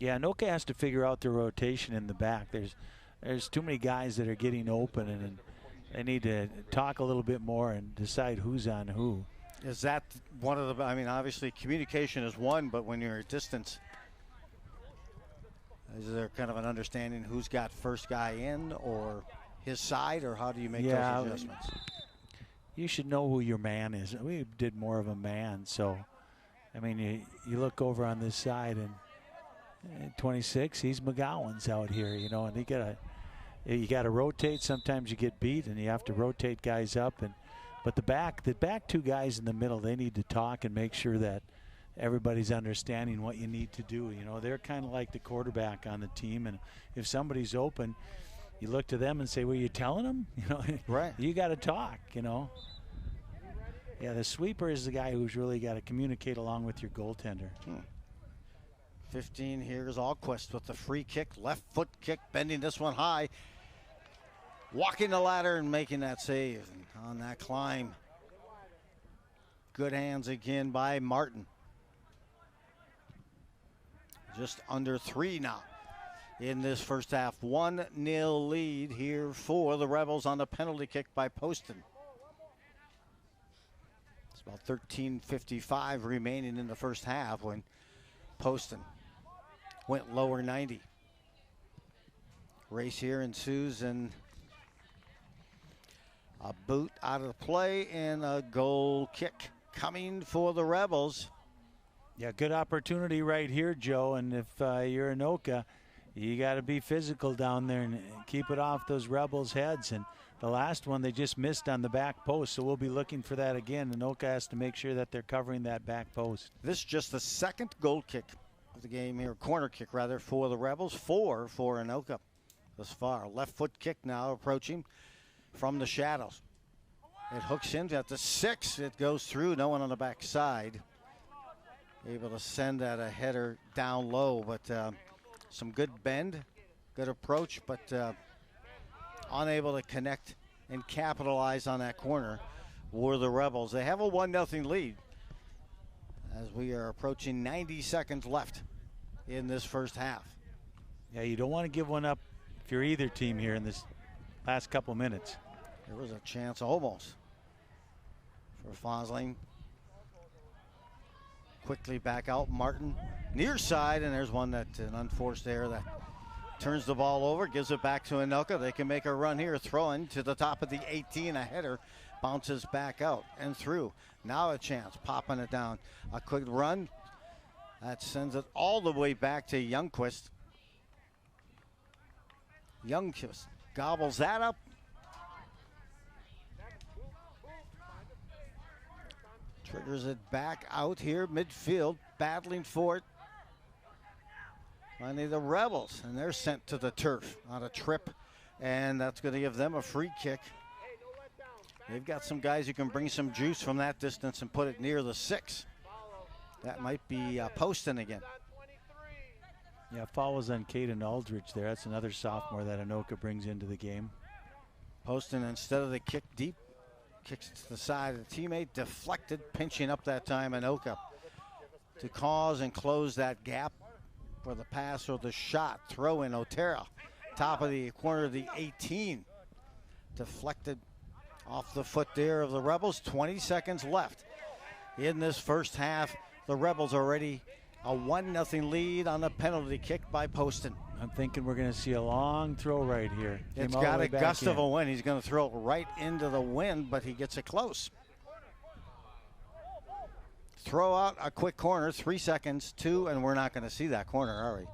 Yeah, Anoka has to figure out the rotation in the back. There's too many guys that are getting open, and they need to talk a little bit more and decide who's on who. Is that one of the, I mean, obviously communication is one, but when you're at distance, is there kind of an understanding who's got first guy in or his side, or how do you make those adjustments? You should know who your man is. We did more of a man, so, I mean, you look over on this side, and 26, he's McGowan's out here, you know, and you got to rotate. Sometimes you get beat, and you have to rotate guys up. But the back 2 guys in the middle, they need to talk and make sure that everybody's understanding what you need to do. You know, they're kind of like the quarterback on the team, and if somebody's open, you look to them and say, "Well, you telling them?" You know, right? You got to talk. You know. Yeah, the sweeper is the guy who's really got to communicate along with your goaltender. 15 here is Alquist with the free kick, left foot kick, bending this one high. Walking the ladder and making that save. And on that climb, good hands again by Martin. Just under 3 now in this first half. 1-0 lead here for the Rebels on the penalty kick by Poston. It's about 13:55 remaining in the first half when Poston went lower 90. Race here ensues, and a boot out of play and a goal kick coming for the Rebels. Yeah, good opportunity right here, Joe. And if you're Anoka, you got to be physical down there and keep it off those Rebels' heads. And the last one, they just missed on the back post, so we'll be looking for that again. Anoka has to make sure that they're covering that back post. This is just the second goal kick of the game here, corner kick rather, for the Rebels. 4 for Anoka thus far. Left foot kick now approaching from the shadows. It hooks in at the 6. It goes through. No one on the back side. Able to send that a header down low, but some good bend, good approach, but unable to connect and capitalize on that corner were the Rebels. They have a 1-0 lead as we are approaching 90 seconds left in this first half. Yeah, you don't want to give one up if you're either team here in this last couple minutes. There was a chance almost for Fosling. Quickly back out, Martin near side, and there's one that an unforced error that turns the ball over, gives it back to Anoka. They can make a run here, throwing to the top of the 18. A header bounces back out and through. Now a chance, popping it down. A quick run that sends it all the way back to Youngquist. Youngquist gobbles that up. Triggers it back out here, midfield, battling for it. Finally, the Rebels, and they're sent to the turf on a trip and that's going to give them a free kick. They've got some guys who can bring some juice from that distance and put it near the 6. That might be Poston again. Yeah, foul was on Caden Aldridge there. That's another sophomore that Anoka brings into the game. Poston, instead of the kick deep, kicks to the side of the teammate, deflected, pinching up that time Anoka to cause and close that gap for the pass or the shot. Throw in Otero, top of the corner of the 18. Deflected off the foot there of the Rebels. 20 seconds left in this first half. The Rebels already a 1-0 lead on the penalty kick by Poston. I'm thinking we're going to see a long throw right here. It's got a gust of a wind. He's going to throw it right into the wind, but he gets it close. Throw out a quick corner, 3 seconds, 2, and we're not going to see that corner, are we?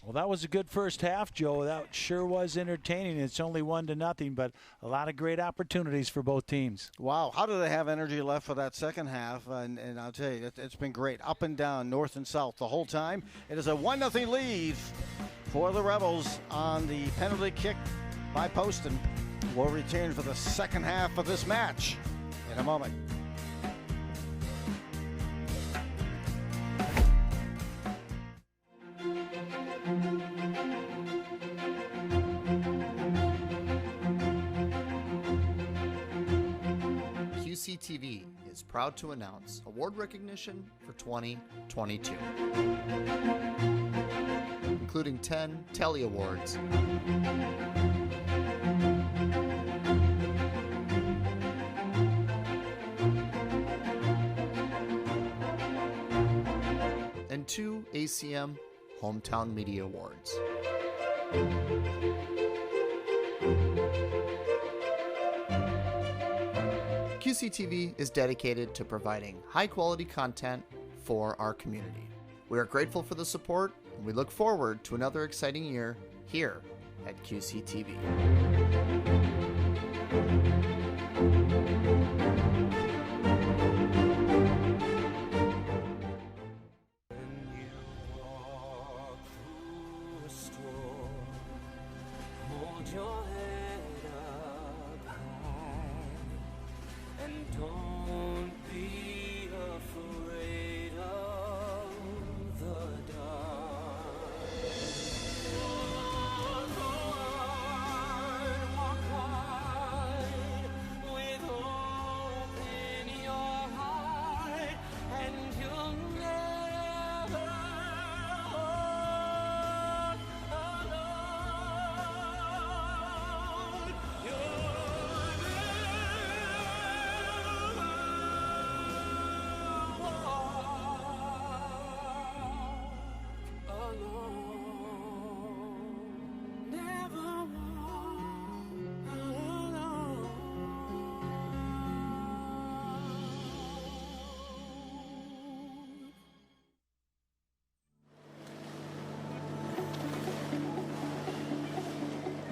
Well, that was a good first half, Joe. That sure was entertaining. It's only 1-0, but a lot of great opportunities for both teams. Wow, how do they have energy left for that second half? And I'll tell you, it's been great, up and down, north and south the whole time. It is a 1-0 lead for the Rebels on the penalty kick by Poston. We'll return for the second half of this match in a moment. QCTV is proud to announce award recognition for 2022, including 10 Telly Awards, and 2 ACM Hometown Media Awards. QCTV is dedicated to providing high-quality content for our community. We are grateful for the support, and we look forward to another exciting year here at QCTV.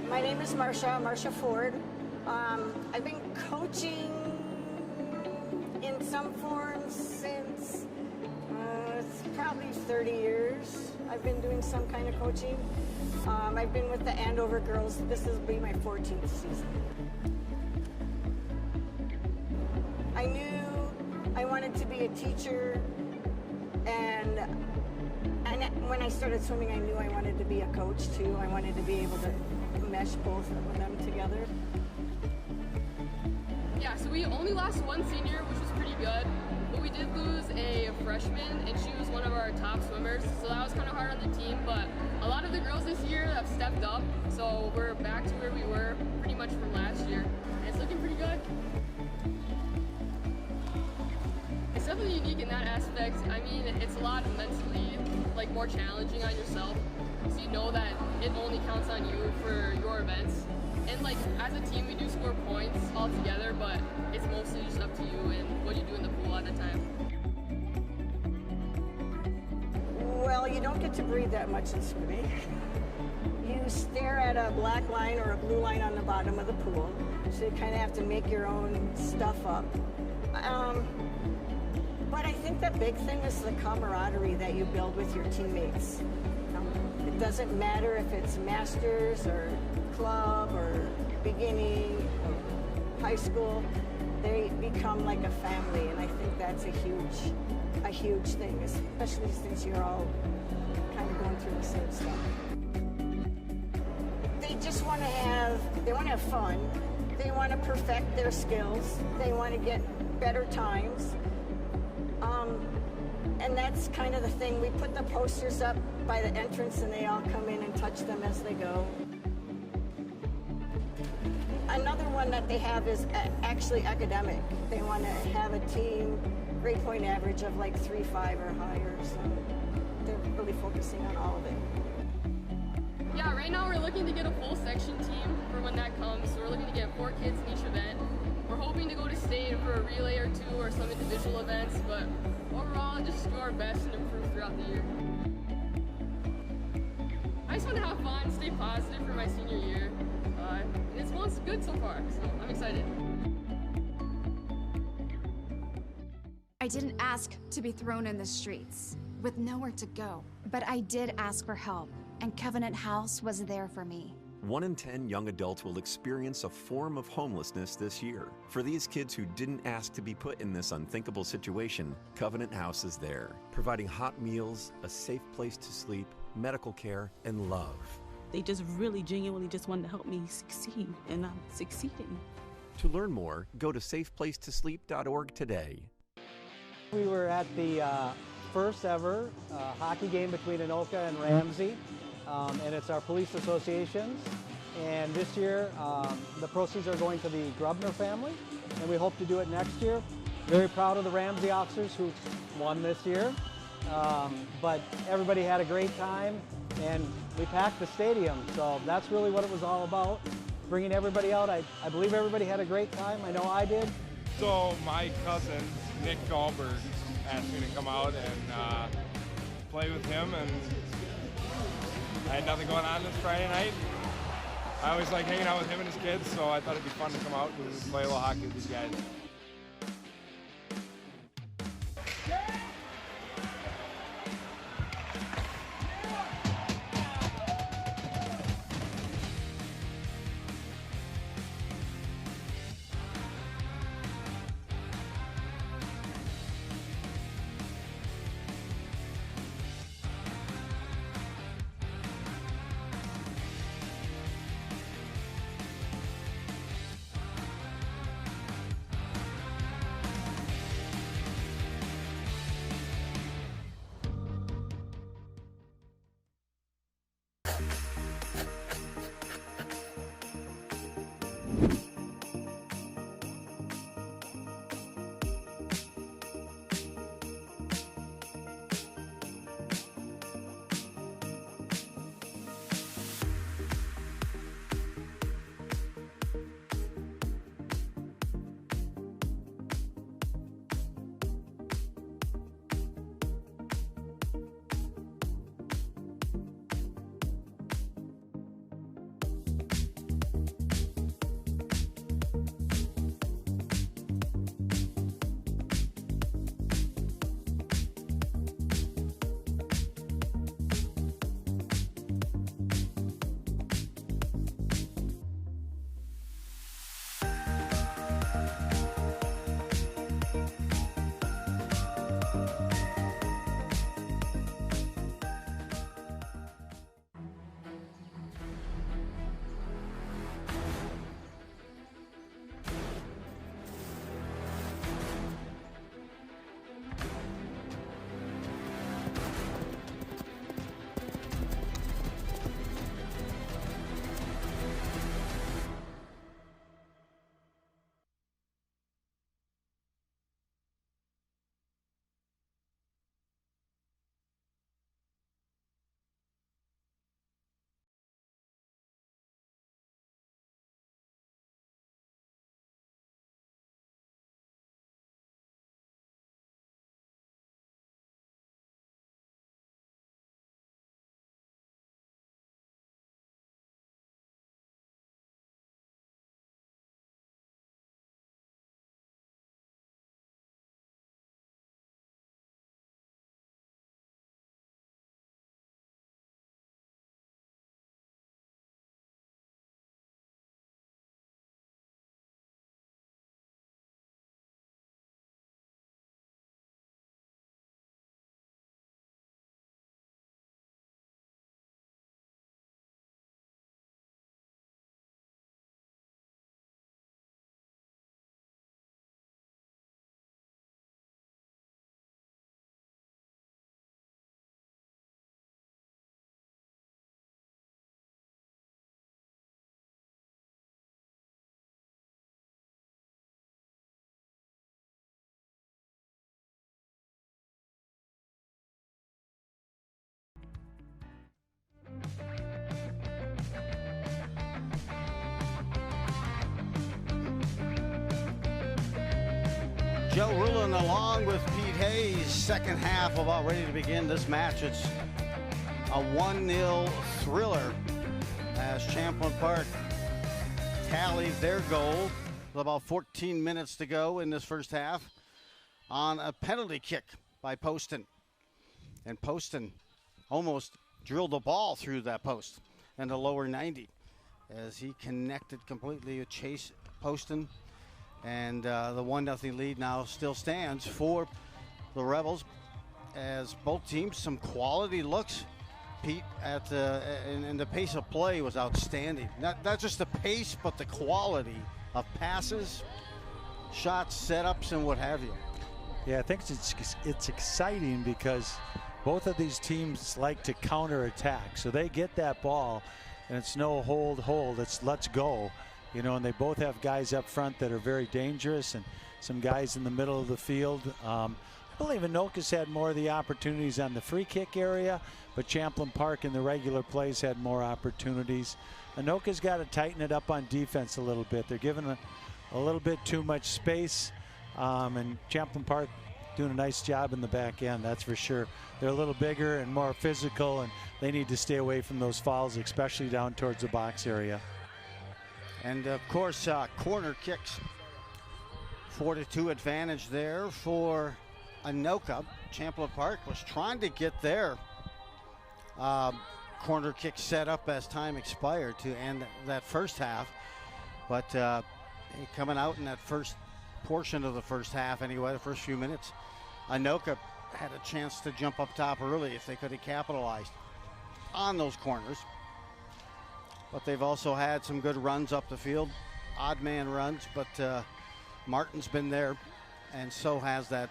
My name is Marsha Ford. I've been coaching in some form since it's probably 30 years. I've been doing some kind of coaching. I've been with the Andover girls. This will be my 14th season. I knew I wanted to be a teacher, and when I started swimming, I knew I wanted to be a coach too. I wanted to be able to mesh both of them together. Yeah, so we only lost one senior, which was pretty good, but we did lose a freshman, and she was one of our top swimmers, so that was kind of hard on the team, but a lot of the girls this year have stepped up, so we're back to where we were pretty much from last year, and it's looking pretty good. It's definitely unique in that aspect. I mean, it's a lot mentally, more challenging on yourself, so you know that it only counts on you for your events. And as a team, we do score points all together, but it's mostly just up to you and what you do in the pool at the time. Well, you don't get to breathe that much in swimming. You stare at a black line or a blue line on the bottom of the pool, so you kind of have to make your own stuff up. But I think the big thing is the camaraderie that you build with your teammates. become. It doesn't matter if it's masters or club or beginning or high school. They become like a family, and I think that's a huge thing, especially since you're all kind of going through the same stuff. They just want to have fun. They want to perfect their skills. They want to get better times. And that's kind of the thing. We put the posters up by the entrance, and they all come in and touch them as they go. Another one that they have is actually academic. They want to have a team grade point average of like 3.5 or higher, so they're really focusing on all of it. Yeah, right now we're looking to get a full section team for when that comes. So we're looking to get 4 kids in each event. We're hoping to go to state for a relay or 2 or some individual events, but overall just do our best and improve throughout the year. I just want to have fun, stay positive for my senior year. And it's going good so far, so I'm excited. I didn't ask to be thrown in the streets with nowhere to go, but I did ask for help, and Covenant House was there for me. 1 in 10 young adults will experience a form of homelessness this year. For these kids who didn't ask to be put in this unthinkable situation, Covenant House is there, providing hot meals, a safe place to sleep, medical care, and love. They just really genuinely just wanted to help me succeed, and I'm succeeding. To learn more, go to safeplacetosleep.org today. We were at the first ever hockey game between Anoka and Ramsey, and it's our police associations. And this year, the proceeds are going to the Grubner family, and we hope to do it next year. Very proud of the Ramsey officers who won this year, but everybody had a great time, and we packed the stadium, so that's really what it was all about, bringing everybody out. I believe everybody had a great time. I know I did. So my cousin, Nick Dahlberg, asked me to come out and play with him, and I had nothing going on this Friday night. I always like hanging out with him and his kids, so I thought it'd be fun to come out and play a little hockey with these guys. Joe Rulin along with Pete Hayes. Second half about ready to begin this match. It's a 1-0 thriller as Champlin Park tallied their goal with about 14 minutes to go in this first half on a penalty kick by Poston. And Poston almost drilled the ball through that post in the lower 90 as he connected completely with Chase Poston. And the 1-0 lead now still stands for the Rebels as both teams, some quality looks. Pete, at and the pace of play was outstanding. Not just the pace, but the quality of passes, shots, setups, and what have you. Yeah, I think it's exciting because both of these teams like to counterattack. So they get that ball, and it's no hold, it's let's go. You know, and they both have guys up front that are very dangerous and some guys in the middle of the field. I believe Anoka's had more of the opportunities on the free kick area, but Champlin Park in the regular plays had more opportunities. Anoka's got to tighten it up on defense a little bit. They're giving a little bit too much space, and Champlin Park doing a nice job in the back end, that's for sure. They're a little bigger and more physical, and they need to stay away from those fouls, especially down towards the box area. And of course, corner kicks. 4-2 advantage there for Anoka. Champlin Park was trying to get their corner kick set up as time expired to end that first half. But coming out in that first portion of the first half anyway, the first few minutes, Anoka had a chance to jump up top early if they could have capitalized on those corners. But they've also had some good runs up the field, odd man runs, but Martin's been there, and so has that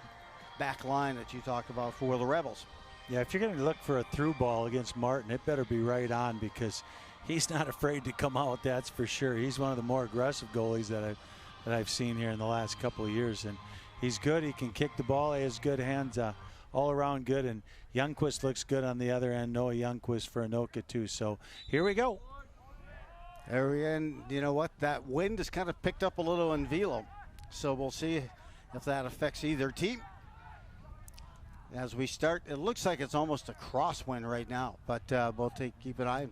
back line that you talked about for the Rebels. Yeah, if you're going to look for a through ball against Martin, it better be right on because he's not afraid to come out, that's for sure. He's one of the more aggressive goalies that I've seen here in the last couple of years, and he's good. He can kick the ball. He has good hands, all around good, and Youngquist looks good on the other end. Noah Youngquist for Anoka too. So here we go. And you know what? That wind has kind of picked up a little in Velo. So we'll see if that affects either team. As we start, it looks like it's almost a crosswind right now. But we'll keep an eye,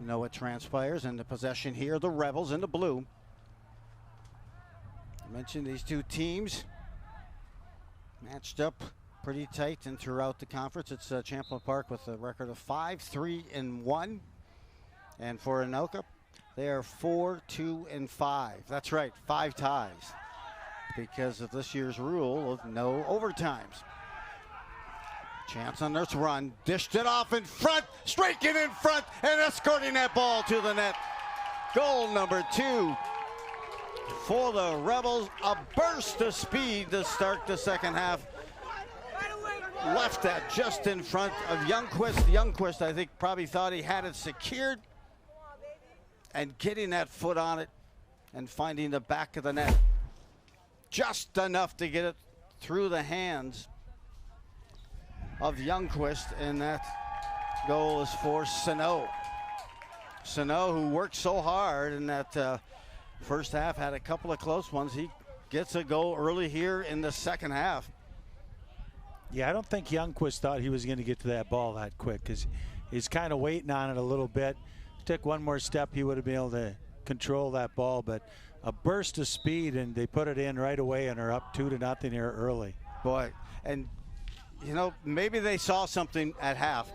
know what transpires. And the possession here, the Rebels in the blue. I mentioned these two teams matched up pretty tight and throughout the conference. It's Champlin Park with a record of 5-3-1. And for Anoka, they are 4-2-5. That's right, 5 ties because of this year's rule of no overtimes. Chance on this run, dished it off in front, striking in front, and escorting that ball to the net. Goal number 2 for the Rebels. A burst of speed to start the second half. Left that just in front of Youngquist. Youngquist, I think, probably thought he had it secured. And getting that foot on it and finding the back of the net. Just enough to get it through the hands of Youngquist, and that goal is for Sano. Sano, who worked so hard in that first half, had a couple of close ones. He gets a goal early here in the second half. Yeah, I don't think Youngquist thought he was going to get to that ball that quick because he's kind of waiting on it a little bit. Took one more step, he would have been able to control that ball, but a burst of speed, and they put it in right away and are up 2-0 here early. Boy, and you know, maybe they saw something at half.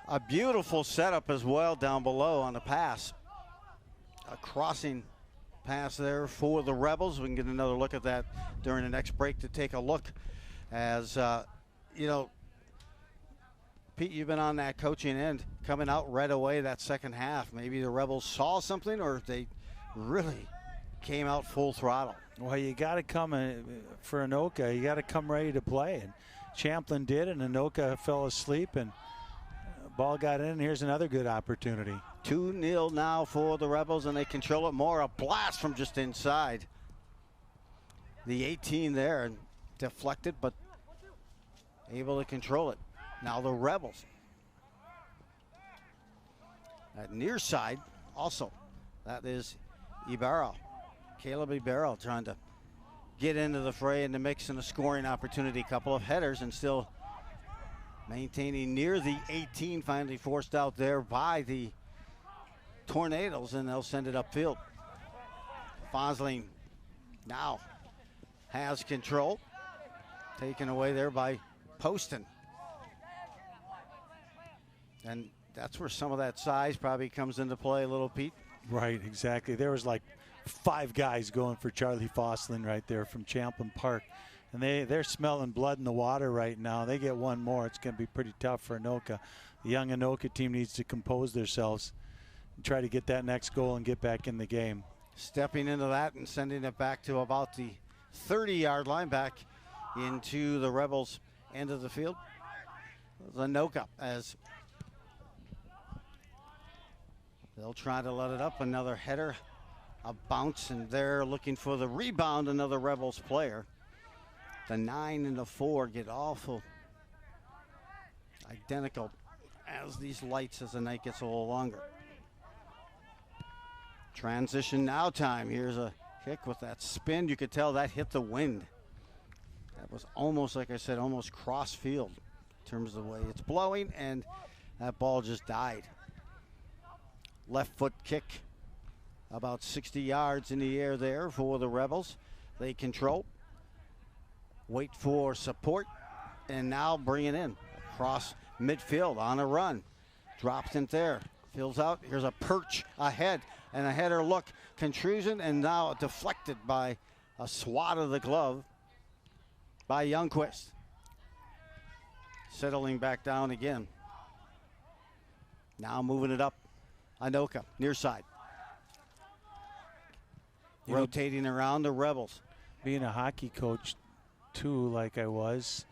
A beautiful setup as well down below on the pass. A crossing pass there for the Rebels. We can get another look at that during the next break to take a look. As, you know, Pete, you've been on that coaching end, coming out right away that second half. Maybe the Rebels saw something, or they really came out full throttle. Well, you got to come for Anoka. You got to come ready to play. And Champlin did, and Anoka fell asleep, and ball got in. Here's another good opportunity. 2-0 now for the Rebels, and they control it more. A blast from just inside the 18 there, and deflected, but able to control it. Now the Rebels at near side, also That is Ibarra. Caleb Ibarra trying to get into the fray in the mix and a scoring opportunity. Couple of headers and still maintaining near the 18. Finally forced out there by the Tornadoes, and they'll send it upfield. Fosling now has control. Taken away there by Poston. And that's where some of that size probably comes into play a little, Pete. Right, exactly. There was like 5 guys going for Charlie Fosling right there from Champlin Park. And they're smelling blood in the water right now. They get one more. It's going to be pretty tough for Anoka. The young Anoka team needs to compose themselves and try to get that next goal and get back in the game. Stepping into that and sending it back to about the 30-yard line, back into the Rebels' end of the field. Anoka, as they'll try to let it up. Another header, a bounce, and they're looking for the rebound. Another Rebels player. The 9 and the 4 get awful identical as these lights as the night gets a little longer. Transition now time. Here's a kick with that spin. You could tell that hit the wind. That was almost, like I said, almost cross field in terms of the way it's blowing, and that ball just died. Left foot kick about 60 yards in the air there for the Rebels. They control, wait for support, and now bring it in across midfield on a run. Drops in there, fills out. Here's a perch ahead and a header look. Contrusion, and now deflected by a swat of the glove by Youngquist. Settling back down again. Now moving it up. Anoka, near side. Rotating around the Rebels. Being a hockey coach, too, like I was,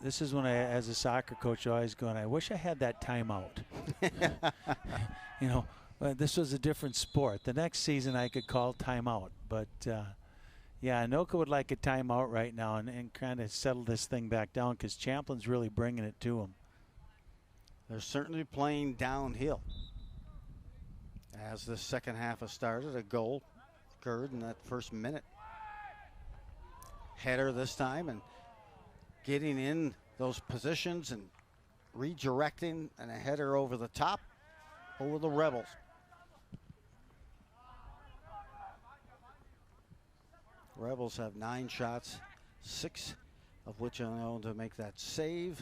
this is when I, as a soccer coach, always going, I wish I had that timeout. You know, this was a different sport. The next season I could call timeout. But, yeah, Anoka would like a timeout right now and kind of settle this thing back down because Champlin's really bringing it to him. They're certainly playing downhill. As the second half has started, a goal occurred in that first minute. Header this time, and getting in those positions and redirecting, and a header over the top over the Rebels. Rebels have 9 shots, 6 of which are able to make that save.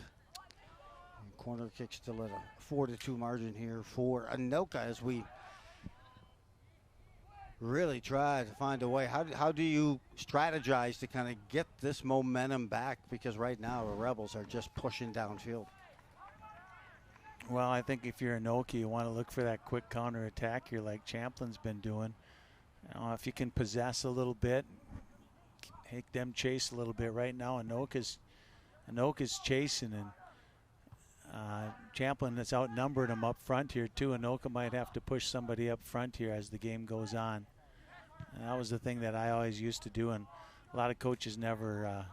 And corner kick still at a 4-2 margin here for Anoka as we really try to find a way. How do you strategize to kind of get this momentum back? Because right now the Rebels are just pushing downfield. Well, I think if you're Anoka, you want to look for that quick counterattack here like Champlin's been doing. You know, if you can possess a little bit, make them chase a little bit. Right now Anoka's chasing, and Champlin has outnumbered him up front here too. Anoka might have to push somebody up front here as the game goes on. And that was the thing that I always used to do, and a lot of coaches never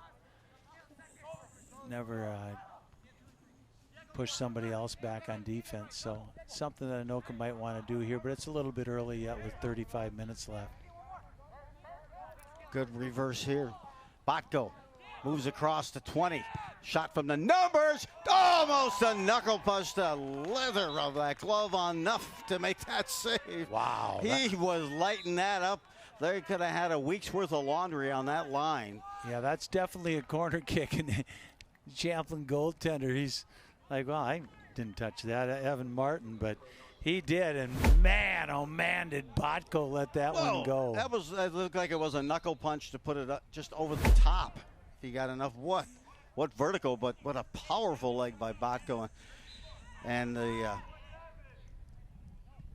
push somebody else back on defense. So it's something that Anoka might want to do here, but it's a little bit early yet with 35 minutes left. Good reverse here. Botko moves across to 20. Shot from the numbers. Almost a knuckle punch. The leather of that glove enough to make that save. Wow. He was lighting that up. They could have had a week's worth of laundry on that line. Yeah, that's definitely a corner kick. And Champlin goaltender, he's like, well, I didn't touch that, Evan Martin, but he did. And man, oh man, did Botko let that one go. That looked like it was a knuckle punch to put it up just over the top. If he got enough, what vertical, but what a powerful leg by Botko. And the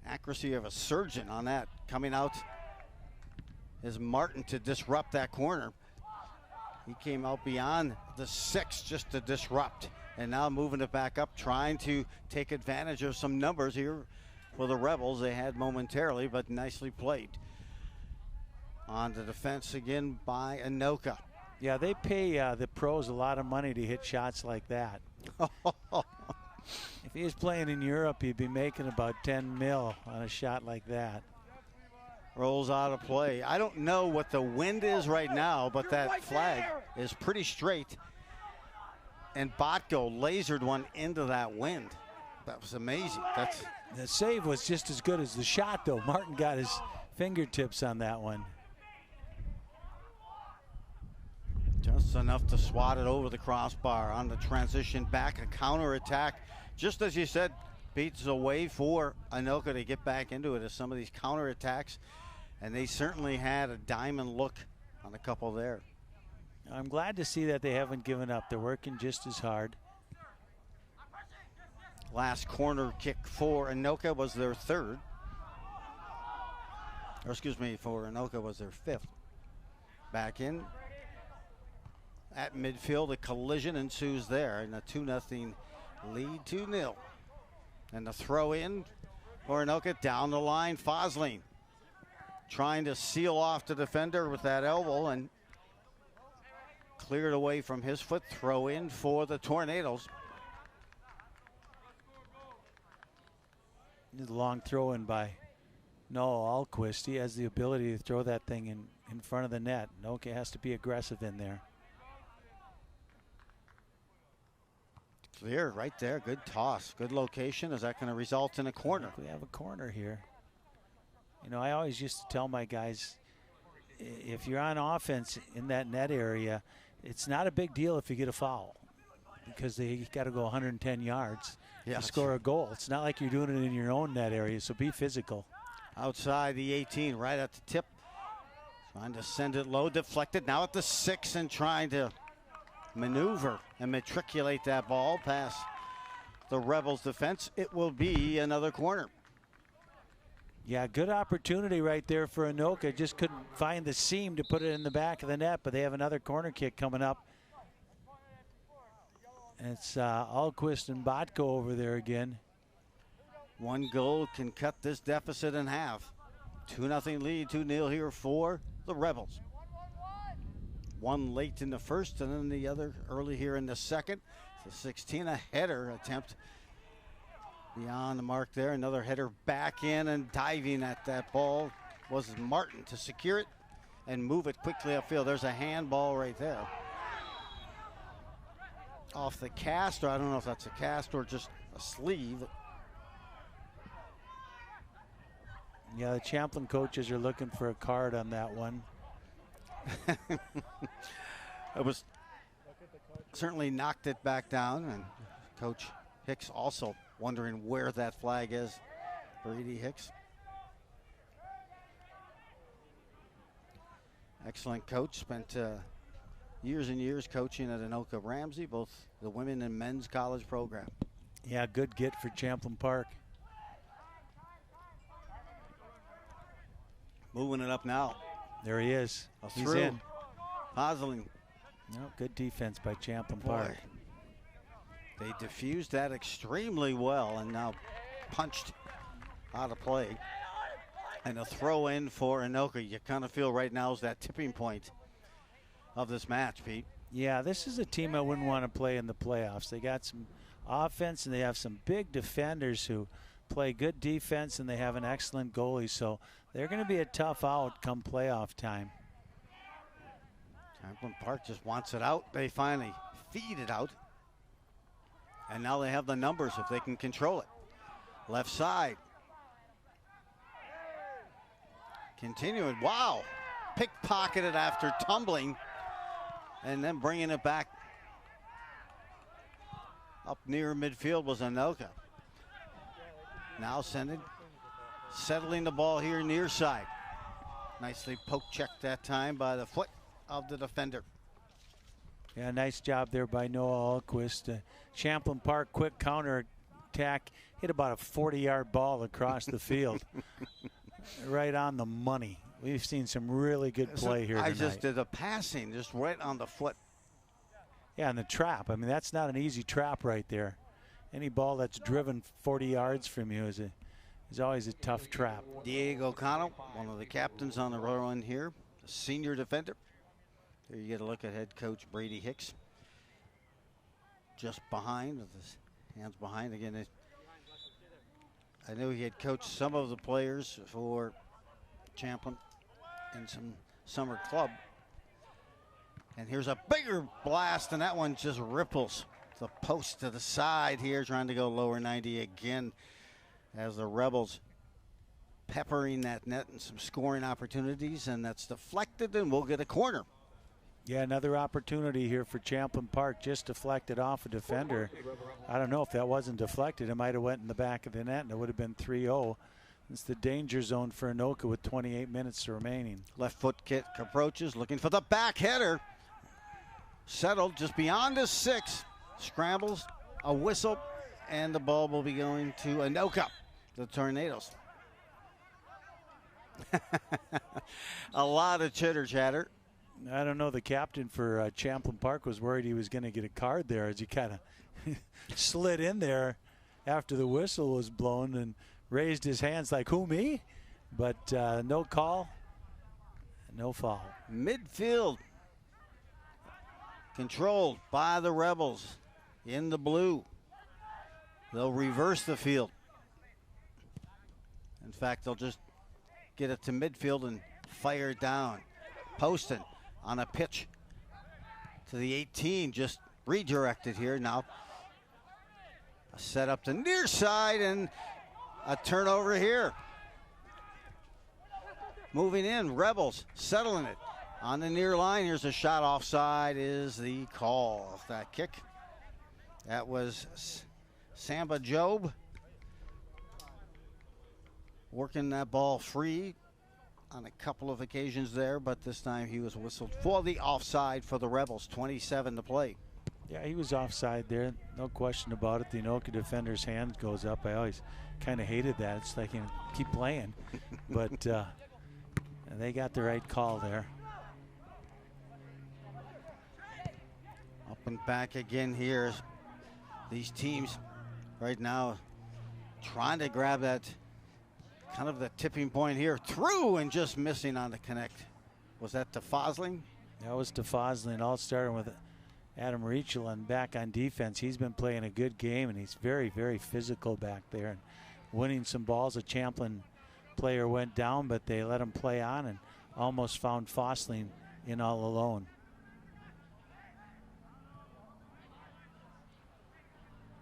accuracy of a surgeon on that. Coming out is Martin to disrupt that corner. He came out beyond the 6 just to disrupt. And now moving it back up, trying to take advantage of some numbers here for the Rebels. They had momentarily, but nicely played. On the defense again by Anoka. Yeah, they pay the pros a lot of money to hit shots like that. If he was playing in Europe, he'd be making about 10 mil on a shot like that. rolls out of play. I don't know what the wind is right now, but that flag is pretty straight. And Botko lasered one into that wind. That was amazing. The save was just as good as the shot, though. Martin got his fingertips on that one. Just enough to swat it over the crossbar on the transition back, a counterattack. Just as you said, Pete's a way for Anoka to get back into it as some of these counterattacks. And they certainly had a diamond look on a couple there. I'm glad to see that they haven't given up. They're working just as hard. Last corner kick for Anoka was their third. Or excuse me, for Anoka was their fifth. Back in at midfield, a collision ensues there, and a 2-0 lead, 2-0. And the throw in for Anoka down the line. Fosling trying to seal off the defender with that elbow and cleared away from his foot. Throw in for the Tornadoes. A long throw in by Noah Alquist. He has the ability to throw that thing in front of the net. Anoka has to be aggressive in there. Clear right there. Good toss. Good location. Is that going to result in a corner? We have a corner here. You know, I always used to tell my guys, if you're on offense in that net area, it's not a big deal if you get a foul because they got to go 110 yards to score a goal. It's not like you're doing it in your own net area, so be physical. Outside the 18, right at the tip. Trying to send it low, deflected. Now at the 6 and trying to maneuver and matriculate that ball past the Rebels defense. It will be another corner. Yeah, good opportunity right there for Anoka. Just couldn't find the seam to put it in the back of the net, but they have another corner kick coming up. And it's Alquist and Botko over there again. One goal can cut this deficit in half. 2-0 lead, 2-0 here for the Rebels. One late in the first and then the other early here in the second. So 16, a header attempt beyond the mark there. Another header back in and diving at that ball was Martin to secure it and move it quickly upfield. There's a handball right there. Off the cast, or I don't know if that's a cast or just a sleeve. Yeah, the Champlin coaches are looking for a card on that one. It was certainly knocked it back down, and Coach Hicks also wondering where that flag is. Brady Hicks. Excellent coach, spent years and years coaching at Anoka Ramsey, both the women and men's college program. Yeah, good get for Champlin Park. Moving it up now. There he is. He's through. in. Hosling. No, good defense by Champlin Park. They diffused that extremely well and now punched out of play. And a throw in for Anoka. You kind of feel right now is that tipping point of this match, Pete. Yeah, this is a team I wouldn't want to play in the playoffs. They got some offense and they have some big defenders who play good defense and they have an excellent goalie. So they're going to be a tough out come playoff time. Champlin Park just wants it out. They finally feed it out. And now they have the numbers if they can control it. Left side. Continuing. Wow. Pickpocketed after tumbling. And then bringing it back up near midfield was Anoka. Now settling the ball here near side. Nicely poke checked that time by the foot of the defender. Yeah, nice job there by Noah Alquist. Champlin Park quick counter attack, hit about a 40-yard ball across the field. Right on the money. We've seen some really good play here tonight. I just did a passing just right on the foot. Yeah, and the trap. I mean, that's not an easy trap right there. Any ball that's driven 40 yards from you is always a tough trap. Diego Cano, one of the captains on the run here, a senior defender. Here you get a look at head coach Brady Hicks. Just behind, with his hands behind. Again, I knew he had coached some of the players for Champlin in some summer club. And here's a bigger blast, and that one just ripples the post to the side here, trying to go lower 90 again as the Rebels peppering that net and some scoring opportunities, and that's deflected, and we'll get a corner. Yeah, another opportunity here for Champlin Park, just deflected off a defender. I don't know if that wasn't deflected. It might have went in the back of the net, and it would have been 3-0. It's the danger zone for Anoka with 28 minutes remaining. Left foot kick approaches, looking for the back header. Settled just beyond the 6. Scrambles, a whistle, and the ball will be going to Anoka, the Tornadoes. A lot of chitter chatter. I don't know. The captain for Champlin Park was worried he was going to get a card there as he kind of slid in there after the whistle was blown and raised his hands like, who, me? But no call, no foul. Midfield controlled by the Rebels in the blue. They'll reverse the field. In fact, they'll just get it to midfield and fire it down. Poston on a pitch to the 18, just redirected here. Now a set up the near side and a turnover here. Moving in, Rebels settling it on the near line. Here's a shot offside is the call of that kick. That was Samba Job working that ball free on a couple of occasions there, but this time he was whistled for the offside for the Rebels. 27 to play. Yeah, he was offside there, no question about it. The Anoka defender's hand goes up. I always kind of hated that. It's like, you know, keep playing. But they got the right call there. Up and back again here. These teams right now trying to grab that kind of the tipping point here. Through and just missing on the connect. Was that to Fosling? That was to Fosling. All starting with Adam Reichelin back on defense. He's been playing a good game, and he's very, very physical back there and winning some balls. A Champlin player went down, but they let him play on and almost found Fosling in all alone.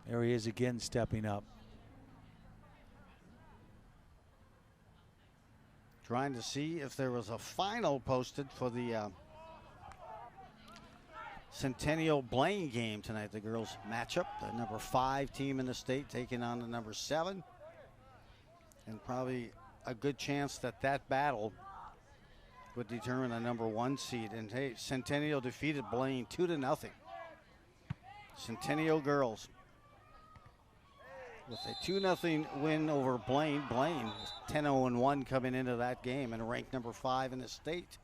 There he is again, stepping up. Trying to see if there was a final posted for the Centennial Blaine game tonight. The girls matchup, the number 5 team in the state taking on the number 7. And probably a good chance that that battle would determine the number 1 seed. And hey, Centennial defeated Blaine 2-0. Centennial girls with a 2-0 win over Blaine. Blaine was 10-0-1 coming into that game and ranked number 5 in the state.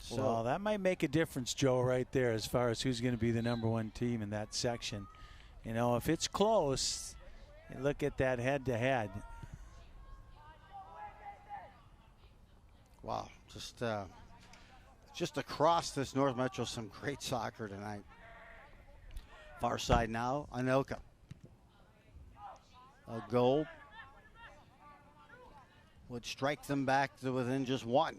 So well, that might make a difference, Joe, right there, as far as who's going to be the number 1 team in that section. You know, if it's close, look at that head-to-head. Wow, just across this North Metro, some great soccer tonight. Far side now, Anoka. A goal would strike them back to within just 1.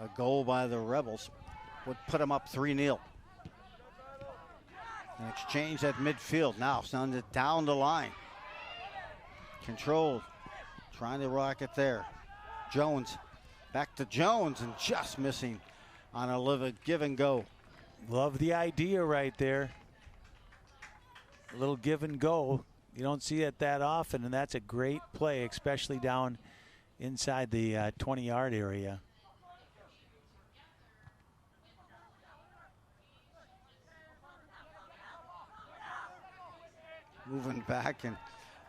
A goal by the Rebels would put them up 3-0. An exchange at midfield. Now down the line. Controlled. Trying to rock it there. Jones. Back to Jones and just missing on a give and go. Love the idea right there. A little give and go. You don't see it that often, and that's a great play, especially down inside the 20-yard area. Moving back, and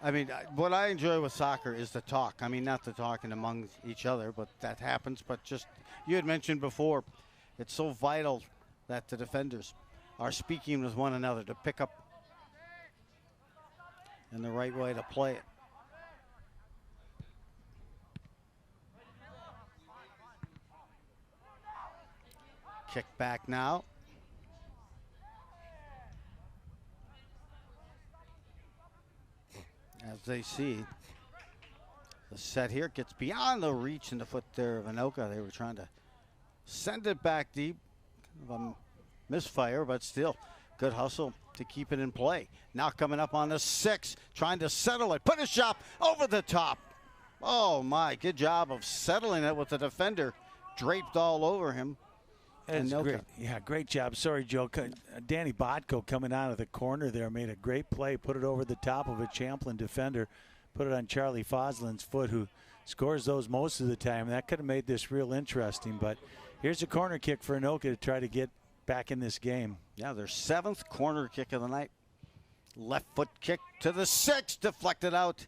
I mean, what I enjoy with soccer is the talk. I mean, not the talking among each other, but that happens. But just, you had mentioned before, it's so vital that the defenders are speaking with one another to pick up in the right way to play it. Kick back now. As they see The set here gets beyond the reach and the foot there of Anoka. They were trying to send it back deep. Kind of a misfire, but still good hustle to keep it in play. Now coming up on the 6, trying to settle it. Put a shot over the top. Oh, my. Good job of settling it with the defender draped all over him. That's great. Yeah, great job. Sorry, Joe. Danny Botko coming out of the corner there made a great play. Put it over the top of a Champlin defender. Put it on Charlie Foslin's foot, who scores those most of the time. That could have made this real interesting. But here's a corner kick for Anoka to try to get back in this game. Yeah, their 7th corner kick of the night. Left foot kick to the 6, deflected out.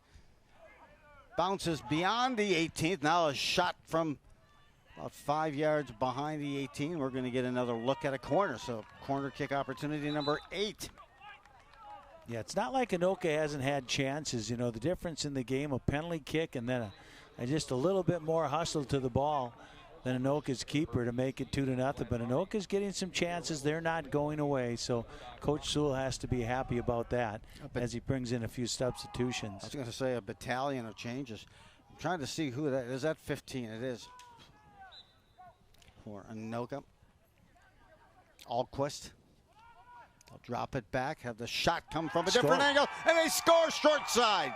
Bounces beyond the 18th. Now a shot from about 5 yards behind the 18. We're going to get another look at a corner. So corner kick opportunity number 8. Yeah, it's not like Anoka hasn't had chances. You know, the difference in the game, a penalty kick and then just a little bit more hustle to the ball than Anoka's keeper to make it 2-0. But Anoka's getting some chances. They're not going away. So Coach Sewell has to be happy about that as he brings in a few substitutions. I was going to say a battalion of changes. I'm trying to see who that is. That 15? It is for Anoka. Alquist. They'll drop it back, have the shot come from a different angle, and they score short side.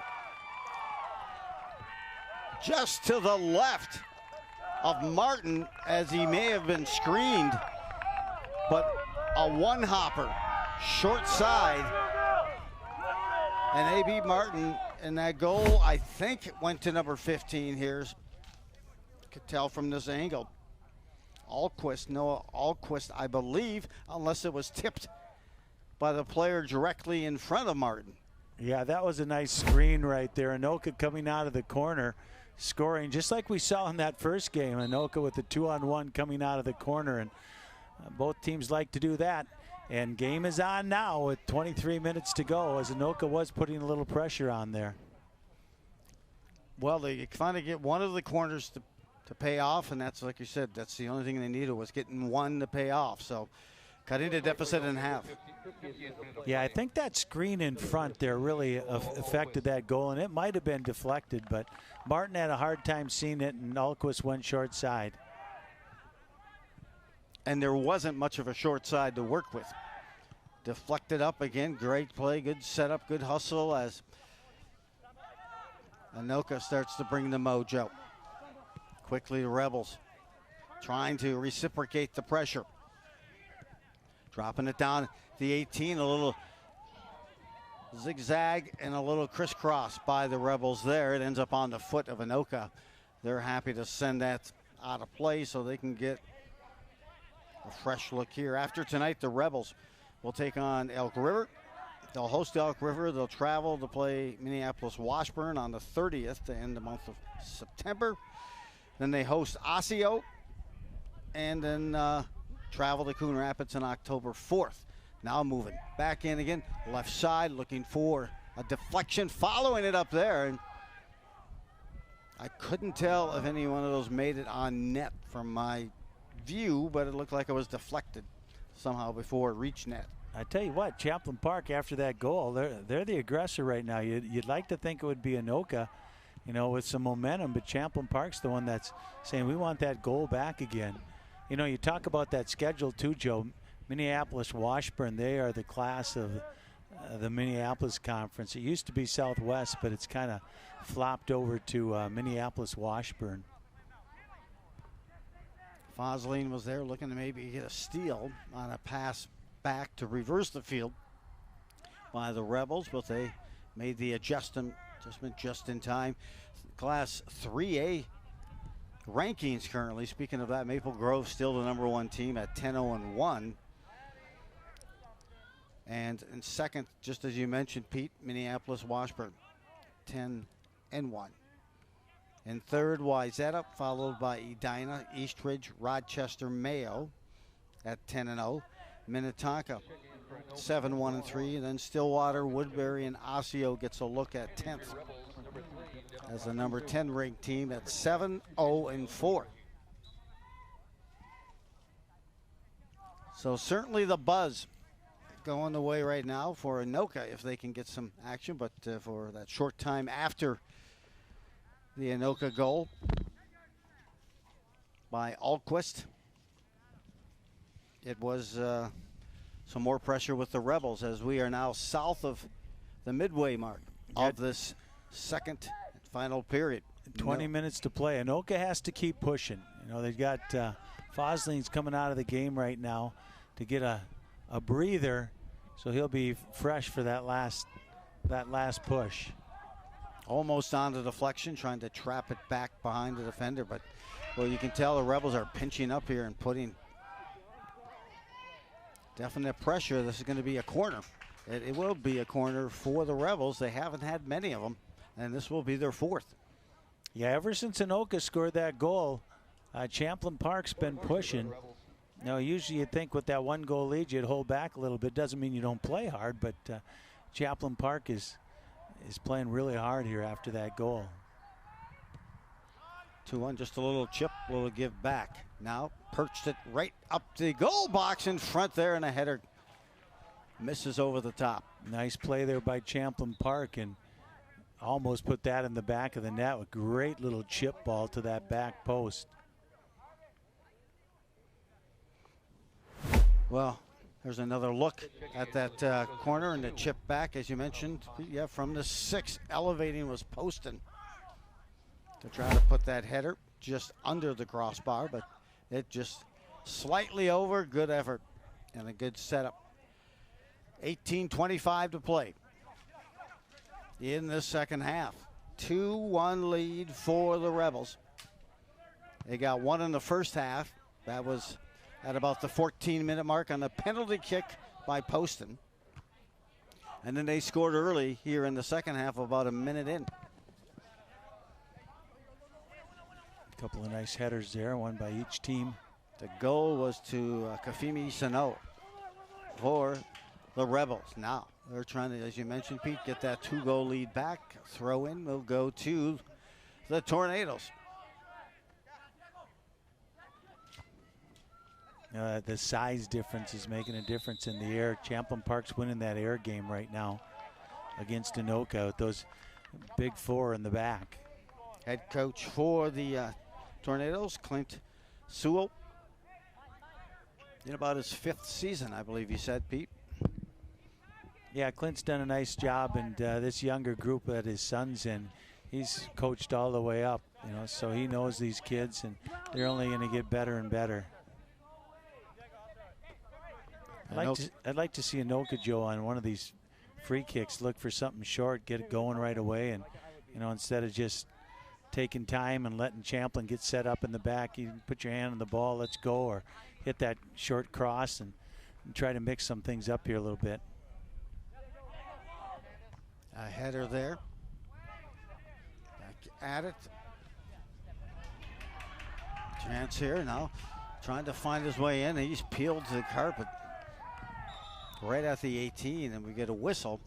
Just to the left of Martin, as he may have been screened, but a one-hopper, short side. And A.B. Martin, and that goal, I think, went to number 15 here. Could tell from this angle. Noah Alquist, I believe, unless it was tipped by the player directly in front of Martin. Yeah, that was a nice screen right there. Anoka coming out of the corner, scoring just like we saw in that first game. Anoka with the 2-on-1 coming out of the corner, and both teams like to do that. And game is on now with 23 minutes to go, as Anoka was putting a little pressure on there. Well, they finally get one of the corners to pay off, and that's, like you said, that's the only thing they needed, was getting one to pay off. So cutting the deficit in half. Yeah, I think that screen in front there really affected that goal, and it might have been deflected, but Martin had a hard time seeing it, and Alquist went short side. And there wasn't much of a short side to work with. Deflected up again. Great play, good setup, good hustle as Anoka starts to bring the mojo. Quickly the Rebels trying to reciprocate the pressure. Dropping it down the 18, a little zigzag and a little crisscross by the Rebels there. It ends up on the foot of Anoka. They're happy to send that out of play so they can get a fresh look here. After tonight, the Rebels will take on Elk River. They'll host Elk River. They'll travel to play Minneapolis-Washburn on the 30th to end the month of September. Then they host Osseo, and then travel to Coon Rapids on October 4th. Now moving back in again, left side, looking for a deflection, following it up there. And I couldn't tell if any one of those made it on net from my view, but it looked like it was deflected somehow before it reached net. I tell you what, Champlin Park, after that goal, they're the aggressor right now. You'd like to think it would be Anoka, you know, with some momentum, but Champlin Park's the one that's saying we want that goal back again. You know, you talk about that schedule too, Joe. Minneapolis-Washburn, they are the class of the Minneapolis Conference. It used to be Southwest, but it's kind of flopped over to Minneapolis-Washburn. Foslin was there looking to maybe get a steal on a pass back to reverse the field by the Rebels, but they made the adjustment just in time. Class 3A rankings currently. Speaking of that, Maple Grove still the #1 team at 10-0-1. And in second, just as you mentioned, Pete, Minneapolis-Washburn, 10-1. In third, Wayzata, followed by Edina, Eastridge, Rochester, Mayo at 10-0. Minnetonka, 7-1-3. And then Stillwater, Woodbury, and Osseo gets a look at 10th as the number 10 ranked team at 7-0-4. So certainly the buzz going the way right now for Anoka if they can get some action, but for that short time after the Anoka goal by Alquist. It was some more pressure with the Rebels as we are now south of the midway mark of this second and final period. 20 minutes to play. Anoka has to keep pushing. You know, they've got Fosling's coming out of the game right now to get a breather, so he'll be fresh for that last push. Almost on the deflection, trying to trap it back behind the defender, but well, you can tell the Rebels are pinching up here and putting definite pressure. This is going to be a corner. It will be a corner for the Rebels. They haven't had many of them, and this will be their fourth. Yeah, ever since Anoka scored that goal, Champlin Park's been pushing. You know, usually you'd think with that one goal lead, you'd hold back a little bit. Doesn't mean you don't play hard, but Champlin Park is playing really hard here after that goal. 2-1, just a little chip, a little give back. Now perched it right up the goal box in front there, and a header misses over the top. Nice play there by Champlin Park, and almost put that in the back of the net with great little chip ball to that back post. Well, there's another look at that corner and the chip back, as you mentioned. Yeah, from the 6, elevating was Poston to try to put that header just under the crossbar, but it just slightly over. Good effort and a good setup. 18:25 to play in the second half. 2-1 lead for the Rebels. They got one in the first half. That was at about the 14-minute mark on a penalty kick by Poston. And then they scored early here in the second half, about a minute in. A couple of nice headers there, one by each team. The goal was to Kafimi Sano for the Rebels. Now they're trying to, as you mentioned, Pete, get that 2-goal lead back. Throw in will go to the Tornadoes. The size difference is making a difference in the air. Champlin Park's winning that air game right now against Anoka with those big 4 in the back. Head coach for the Tornadoes, Clint Sewell, in about his 5th season, I believe you said, Pete. Yeah, Clint's done a nice job, and this younger group that his son's in, he's coached all the way up, you know, so he knows these kids, and they're only going to get better and better. I'd like to see Anoka, Joe, on one of these free kicks, look for something short, get it going right away, and, you know, instead of just taking time and letting Champlin get set up in the back, you put your hand on the ball, let's go, or hit that short cross and try to mix some things up here a little bit. A header there. Back at it. Chance here now, trying to find his way in. He's peeled to the carpet right at the 18, and we get a whistle.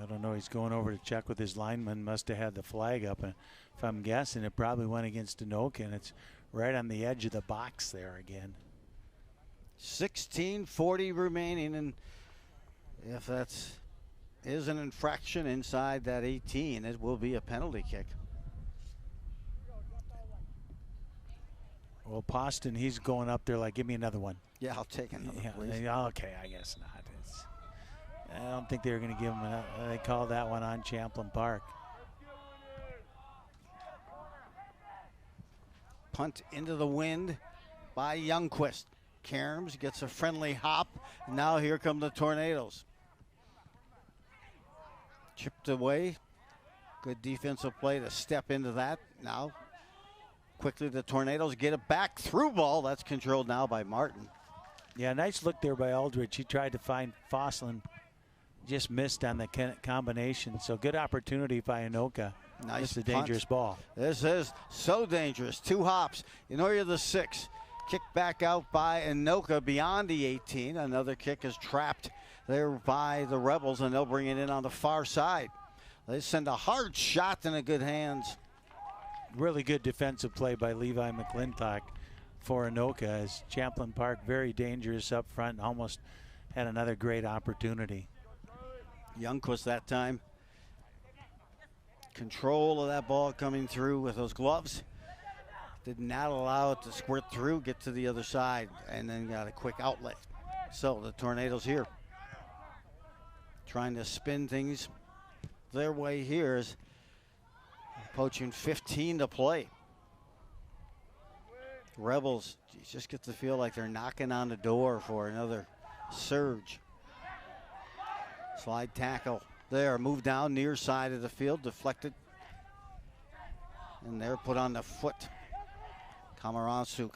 I don't know, he's going over to check with his lineman, must have had the flag up, and if I'm guessing it probably went against Anoka, and it's right on the edge of the box there again. 16:40 remaining, and if that is an infraction inside that 18, it will be a penalty kick. Well, Poston, he's going up there like, give me another one. Yeah, I'll take another, please. Okay, I guess not. I don't think they were going to give him another. They called that one on Champlin Park. Punt into the wind by Youngquist. Cairns gets a friendly hop. Now here come the Tornadoes. Chipped away. Good defensive play to step into that. Now quickly the Tornadoes get it back through ball. That's controlled now by Martin. Yeah, nice look there by Aldrich. He tried to find Foslin. Just missed on the combination. So good opportunity by Anoka. Nice. It's a dangerous ball. This is so dangerous. 2 hops. You know you're the 6. Kick back out by Anoka beyond the 18. Another kick is trapped there by the Rebels, and they'll bring it in on the far side. They send a hard shot in a good hands. Really good defensive play by Levi McClintock for Anoka, as Champlin Park very dangerous up front and almost had another great opportunity. Youngquist that time control of that ball coming through with those gloves. Did not allow it to squirt through, get to the other side, and then got a quick outlet. So the Tornadoes here trying to spin things their way here is approaching 15 to play. Rebels just get the feel like they're knocking on the door for another surge. Slide tackle there, move down near side of the field, deflected. And they're put on the foot. Kamaransuk.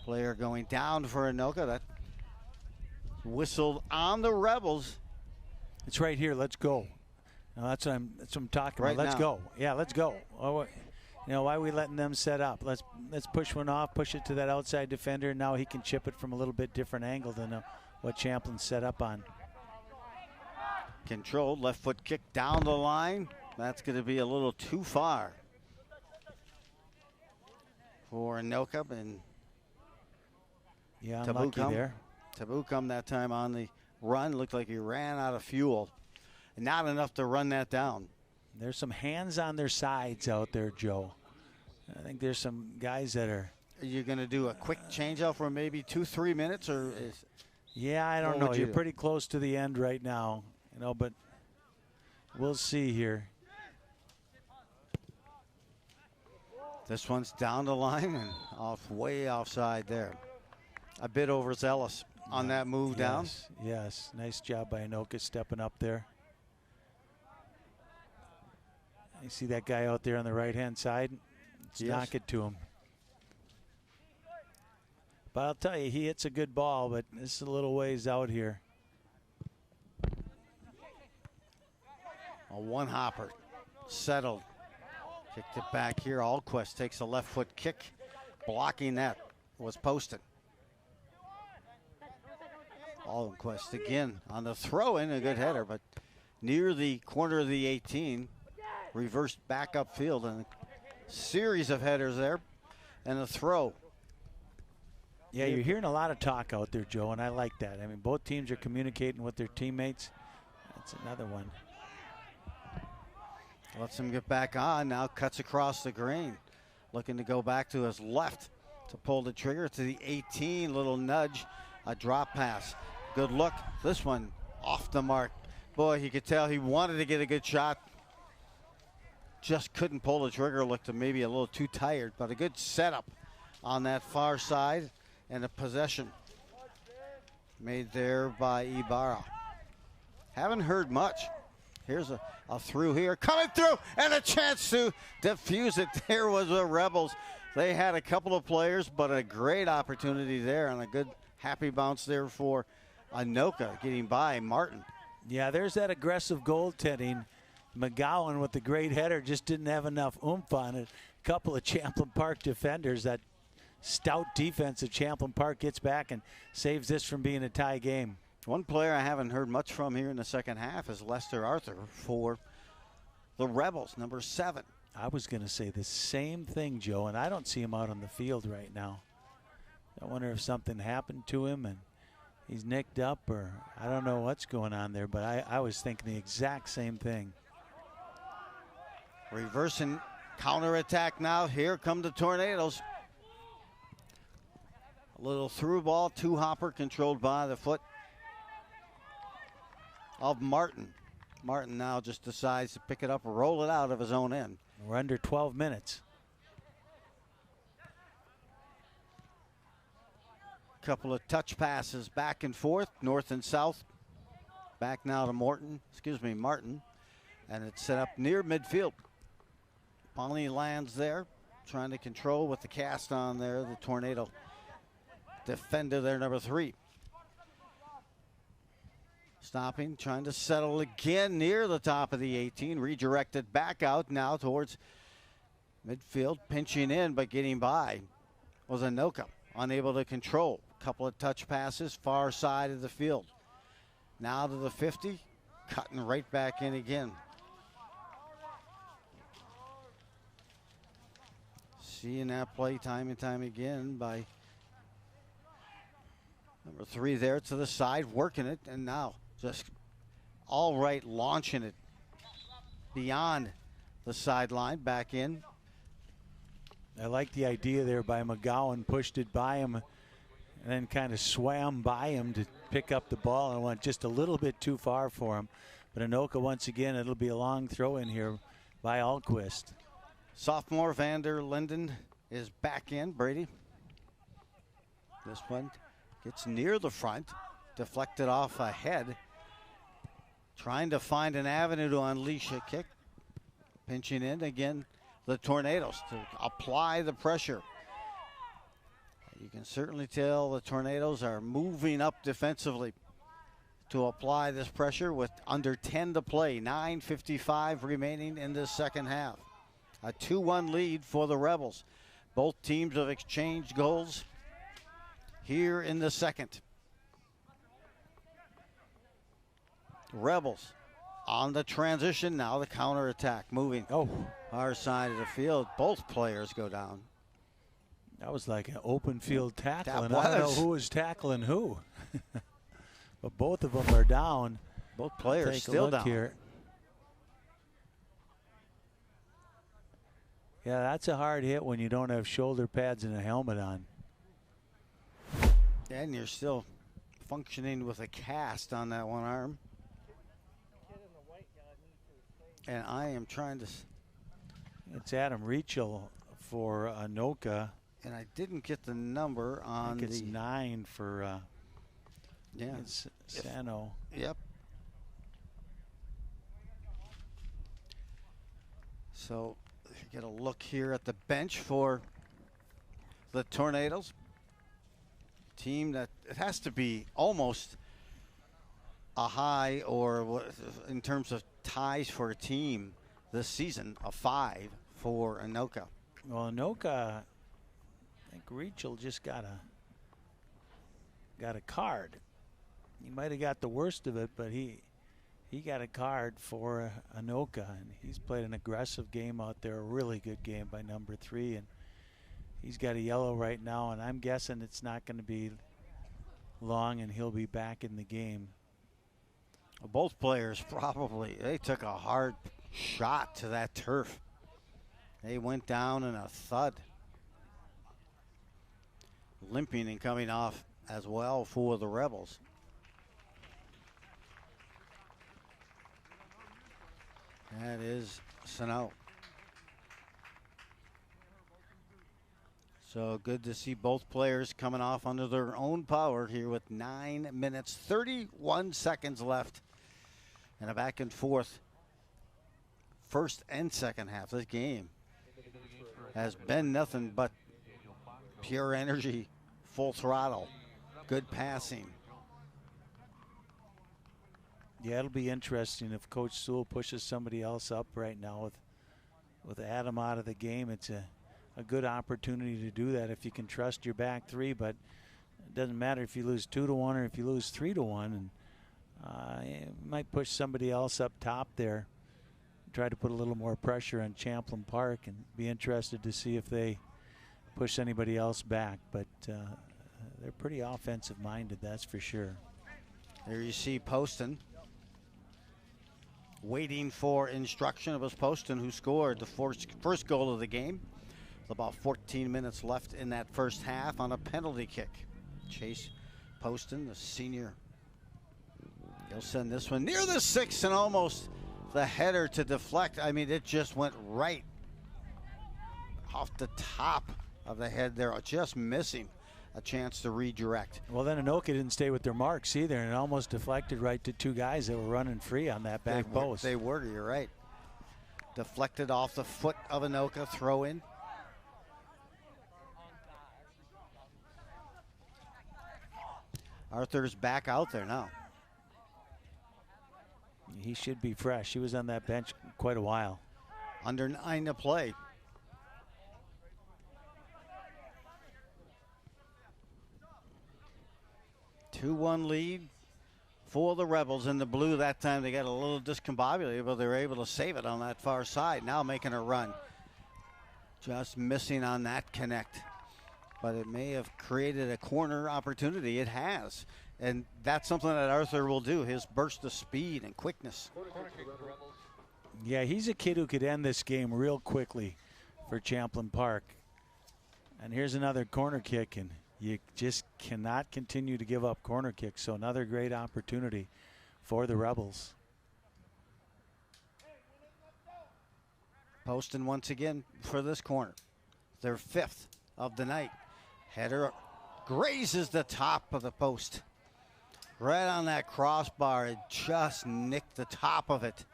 Player going down for Anoka. That whistled on the Rebels. It's right here. Let's go. Now that's what I'm talking Right about. Let's now. go. Yeah, let's go. Oh, you know, why are we letting them set up? Let's push one off, push it to that outside defender, and now he can chip it from a little bit different angle than what Champlin set up on. Controlled left foot kick down the line. That's going to be a little too far for Anoka. And yeah, unlucky there. Tabukum that time on the run. Looked like he ran out of fuel. And not enough to run that down. There's some hands on their sides out there, Joe. I think there's some guys that are. Are you going to do a quick change out for maybe 2-3 minutes, or is? Yeah, I don't What know. would you You're do? pretty close to the end right now, you know, but we'll see here. This one's down the line and way offside there. A bit overzealous on that move down. Yes, nice job by Anoka stepping up there. You see that guy out there on the right-hand side? Let's Yes. knock it to him. But I'll tell you, he hits a good ball, but this is a little ways out here. A one hopper, settled. Kicked it back here. Alquist takes a left foot kick. Blocking that was posted. Alquist again on the throw in, a good header, but near the corner of the 18. Reversed back upfield, and a series of headers there, and a throw. Yeah, you're hearing a lot of talk out there, Joe, and I like that. I mean, both teams are communicating with their teammates. That's another one. Lets him get back on, now cuts across the green. Looking to go back to his left to pull the trigger to the 18, little nudge, a drop pass. Good look, this one off the mark. Boy, you could tell he wanted to get a good shot. Just couldn't pull the trigger, looked maybe a little too tired, but a good setup on that far side and a possession made there by Ibarra. Haven't heard much. Here's a through here, coming through, and a chance to defuse it. There was the Rebels. They had a couple of players, but a great opportunity there, and a good happy bounce there for Anoka, getting by Martin. Yeah, there's that aggressive goaltending. McGowan with the great header just didn't have enough oomph on it. A couple of Champlin Park defenders. That stout defense of Champlin Park gets back and saves this from being a tie game. One player I haven't heard much from here in the second half is Lester Arthur for the Rebels, number 7. I was going to say the same thing, Joe, and I don't see him out on the field right now. I wonder if something happened to him and he's nicked up, or I don't know what's going on there, but I was thinking the exact same thing. Reversing counterattack now. Here come the Tornadoes. A little through ball, two-hopper controlled by the foot of Martin. Martin now just decides to pick it up, roll it out of his own end. We're under 12 minutes. Couple of touch passes back and forth, north and south. Back now to Martin. And it's set up near midfield. Bonnie lands there, trying to control with the cast on there, the Tornado defender there, number 3. Stopping, trying to settle again near the top of the 18. Redirected back out now towards midfield. Pinching in, but getting by was Anoka. Unable to control. Couple of touch passes, far side of the field. Now to the 50. Cutting right back in again. Seeing that play time and time again by number 3 there to the side, working it, and now just all right, launching it beyond the sideline, back in. I like the idea there by McGowan, pushed it by him and then kind of swam by him to pick up the ball and went just a little bit too far for him. But Anoka, once again, it'll be a long throw in here by Alquist. Sophomore Vander Linden is back in. Brady. This one gets near the front, deflected off ahead. Trying to find an avenue to unleash a kick. Pinching in again, the Tornadoes to apply the pressure. You can certainly tell the Tornadoes are moving up defensively to apply this pressure with under 10 to play. 9:55 remaining in this second half. A 2-1 lead for the Rebels. Both teams have exchanged goals here in the second. Rebels on the transition, now the counterattack moving. Our side of the field, both players go down. That was like an open field tackle, That and I don't know was. who was tackling who. But both of them are down. Both players Take still a look down. here. Yeah, that's a hard hit when you don't have shoulder pads and a helmet on. And you're still functioning with a cast on that one arm. And I am trying to... It's Adam Reachel for Anoka. And I didn't get the number on I think it's 9 for yeah. it's Sano. Yep. So get a look here at the bench for the Tornadoes. Team that it has to be almost a high, or in terms of ties for a team this season, a 5 for Anoka. Well, Anoka, I think Reachel just got a card. He might have got the worst of it, but he got a card for Anoka, and he's played an aggressive game out there, a really good game by number 3, and he's got a yellow right now, and I'm guessing it's not going to be long, and he'll be back in the game. Well, both players probably, they took a hard shot to that turf. They went down in a thud. Limping and coming off as well for the Rebels. That is Sano. So good to see both players coming off under their own power here with 9 minutes, 31 seconds left. And a back and forth first and second half. This game has been nothing but pure energy, full throttle, good passing. Yeah, it'll be interesting if Coach Sewell pushes somebody else up right now with Adam out of the game. It's a good opportunity to do that if you can trust your back 3, but it doesn't matter if you lose 2-1 or if you lose 3-1, and you might push somebody else up top there, try to put a little more pressure on Champlin Park, and be interested to see if they push anybody else back. But they're pretty offensive minded, that's for sure. There you see Poston waiting for instruction. It was Poston who scored the first goal of the game. With about 14 minutes left in that first half on a penalty kick. Chase Poston, the senior. He'll send this one near the 6 and almost the header to deflect. I mean, it just went right off the top of the head there, just missing a chance to redirect. Well, then Anoka didn't stay with their marks either, and it almost deflected right to 2 guys that were running free on that back post. They were, you're right. Deflected off the foot of Anoka, throw in. Arthur's back out there now. He should be fresh. He was on that bench quite a while. Under 9 to play. Two-1 lead for the Rebels in the blue. That time they got a little discombobulated, but they were able to save it on that far side. Now making a run. Just missing on that connect. But it may have created a corner opportunity. It has. And that's something that Arthur will do, his burst of speed and quickness. Yeah, he's a kid who could end this game real quickly for Champlin Park. And here's another corner kick, and you just cannot continue to give up corner kicks. So another great opportunity for the Rebels. Poston once again for this corner. Their 5th of the night. Header grazes the top of the post. Right on that crossbar, it just nicked the top of it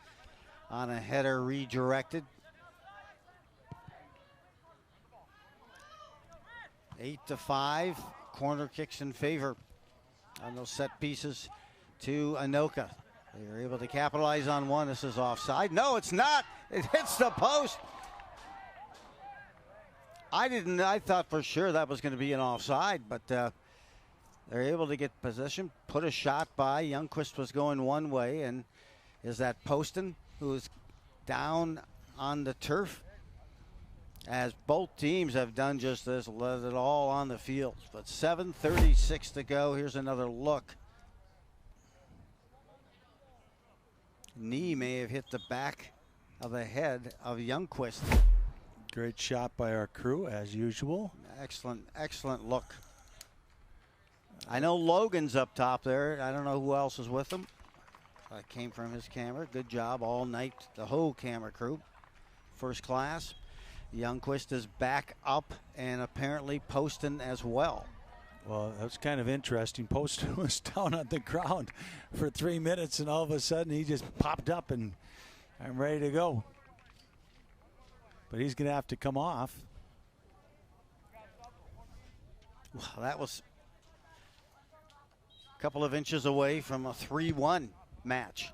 on a header redirected. 8-5, corner kicks in favor on those set pieces to Anoka. They were able to capitalize on one. This is offside. No, it's not. It hits the post. I thought for sure that was going to be an offside, but they're able to get possession, put a shot by. Youngquist was going one way, and is that Poston, who is down on the turf, as both teams have done just this, let it all on the field. But 7:36 to go. Here's another look. Knee may have hit the back of the head of Youngquist. Great shot by our crew, as usual. Excellent look. I know Logan's up top there. I don't know who else is with him. That came from his camera. Good job all night, the whole camera crew. First class. Youngquist is back up, and apparently Poston as well. Well, that was kind of interesting. Poston was down on the ground for 3 minutes, and all of a sudden he just popped up, and I'm ready to go. But he's going to have to come off. Well, that was a couple of inches away from a 3-1 match.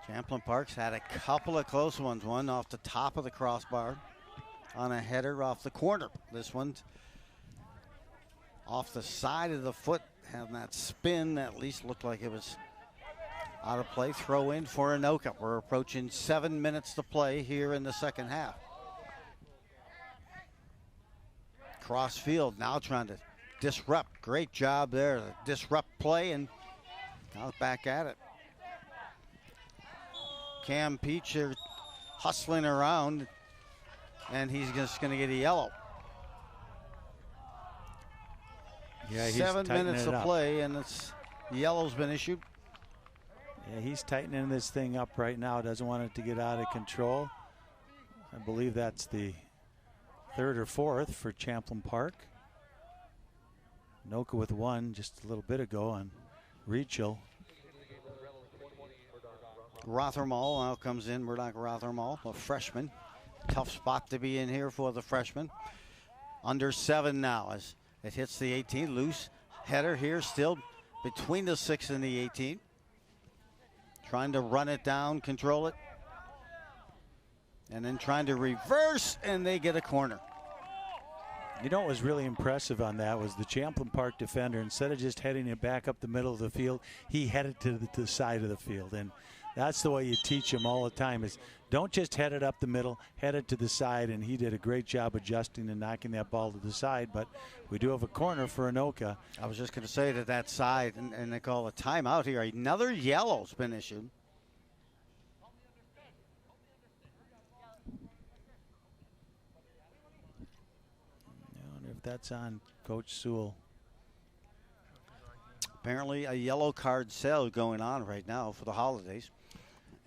Champlin Park's had a couple of close ones. One off the top of the crossbar on a header off the corner. This one's off the side of the foot, having that spin that at least looked like it was out of play. Throw in for Anoka. We're approaching 7 minutes to play here in the second half. Cross field now trying to disrupt. Great job there to disrupt play, and now back at it. Cam Peach hustling around, and he's just going to get a yellow. Yeah, he's 7 minutes to up. play, and yellow's been issued. Yeah, he's tightening this thing up right now. Doesn't want it to get out of control. I believe that's the 3rd or 4th for Champlin Park. Anoka with one just a little bit ago on Rachel. Rothermall now comes in. Murdoch Rothermall, a freshman. Tough spot to be in here for the freshman. Under 7 now as it hits the 18. Loose header here, still between the 6 and the 18. Trying to run it down, control it. And then trying to reverse, and they get a corner. You know what was really impressive on that was the Champlin Park defender. Instead of just heading it back up the middle of the field, he headed to the side of the field. And that's the way you teach him all the time is don't just head it up the middle, head it to the side. And he did a great job adjusting and knocking that ball to the side. But we do have a corner for Anoka. I was just going to say that side, and they call a timeout here. Another yellow's been issued. That's on Coach Sewell. Apparently a yellow card sale going on right now for the holidays.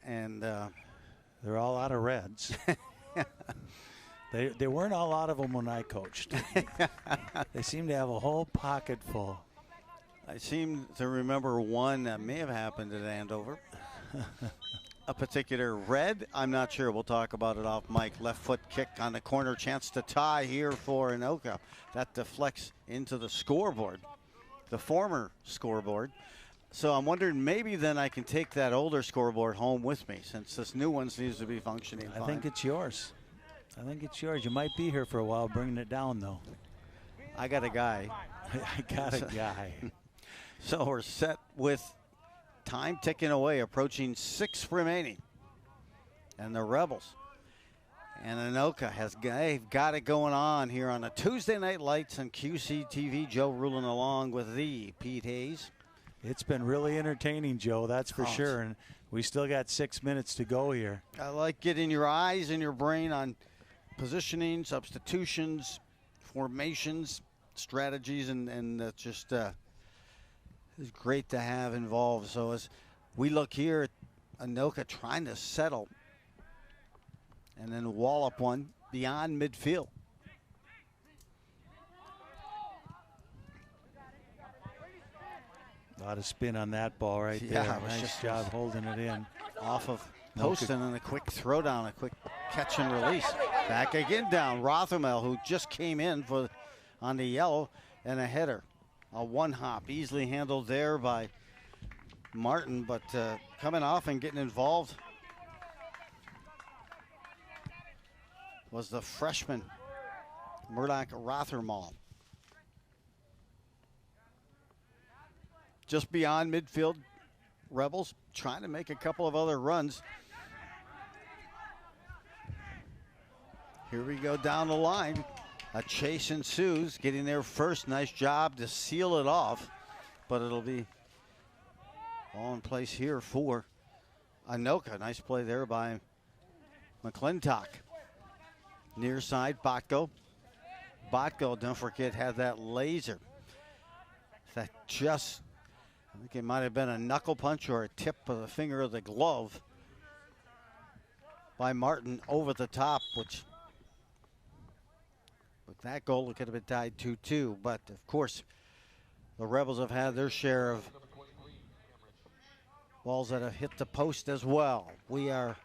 And they're all out of reds. They weren't all out of them when I coached. They seem to have a whole pocket full. I seem to remember one that may have happened at Andover. A particular red, I'm not sure. We'll talk about it off mic. Left foot kick on the corner. Chance to tie here for Anoka. That deflects into the scoreboard, the former scoreboard. So I'm wondering maybe then I can take that older scoreboard home with me since this new one seems to be functioning fine. I think it's yours. I think it's yours. You might be here for a while bringing it down, though. I got a guy. I got a guy. So we're set with time ticking away, approaching 6 remaining. And the Rebels And Anoka they've got it going on here on a Tuesday Night Lights on QCTV. Joe Rulin along with the Pete Hayes. It's been really entertaining, Joe, that's for sure. And we still got 6 minutes to go here. I like getting your eyes and your brain on positioning, substitutions, formations, strategies, and that's just it's great to have involved. So as we look here at Anoka trying to settle and then wallop one beyond midfield. A lot of spin on that ball right there. Nice job holding it in. Off of Poston and a quick throw down, a quick catch and release. Back again down. Rothermel, who just came in on the yellow, and a header. A one hop, easily handled there by Martin, but coming off and getting involved was the freshman, Murdoch Rothermel. Just beyond midfield, Rebels trying to make a couple of other runs. Here we go down the line. A chase ensues, getting there first. Nice job to seal it off, but it'll be all in place here for Anoka. Nice play there by McClintock. Near side, Botko. Botko, don't forget, had that laser. That just, I think it might have been a knuckle punch or a tip of the finger of the glove by Martin over the top, which with that goal, it could have been tied 2-2. But, of course, the Rebels have had their share of balls that have hit the post as well. We are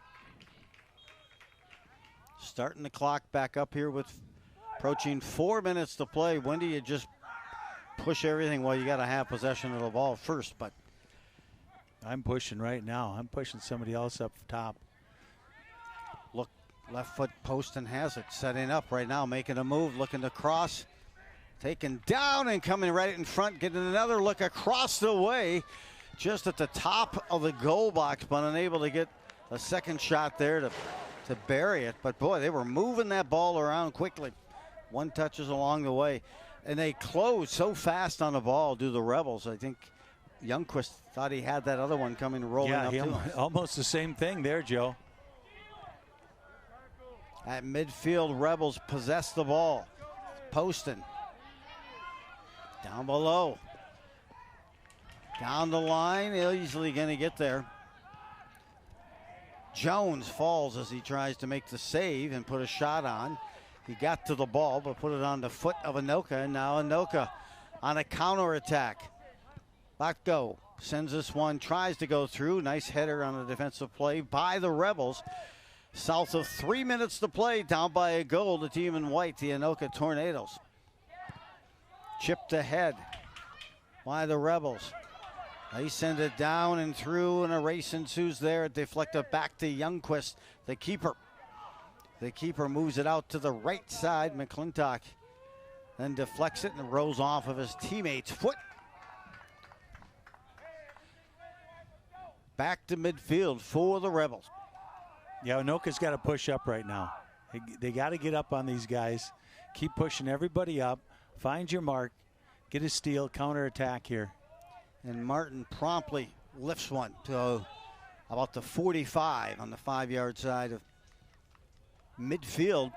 starting the clock back up here with approaching 4 minutes to play. When do you just push everything? Well, you got to have possession of the ball first, but I'm pushing right now. I'm pushing somebody else up top. Look, left foot Poston has it, setting up right now, making a move, looking to cross, taken down and coming right in front, getting another look across the way, just at the top of the goal box, but unable to get a second shot there to bury it. But boy, they were moving that ball around quickly. One touches along the way. And they closed so fast on the ball, do the Rebels. I think Youngquist thought he had that other one coming rolling up to him. Almost the same thing there, Joe. At midfield, Rebels possess the ball. Poston. Down below. Down the line, easily going to get there. Jones falls as he tries to make the save and put a shot on. He got to the ball, but put it on the foot of Anoka, and now Anoka on a counterattack. Botko sends this one, tries to go through. Nice header on a defensive play by the Rebels. South of 3 minutes to play, down by a goal, the team in white, the Anoka Tornadoes. Chipped ahead by the Rebels. They send it down and through, and a race ensues there. Deflected back to Youngquist, the keeper. The keeper moves it out to the right side. McClintock then deflects it and rolls off of his teammate's foot. Back to midfield for the Rebels. Yeah, Anoka's got to push up right now. They got to get up on these guys. Keep pushing everybody up. Find your mark. Get a steal. Counterattack here. And Martin promptly lifts one to about the 45 on the 5-yard side of midfield.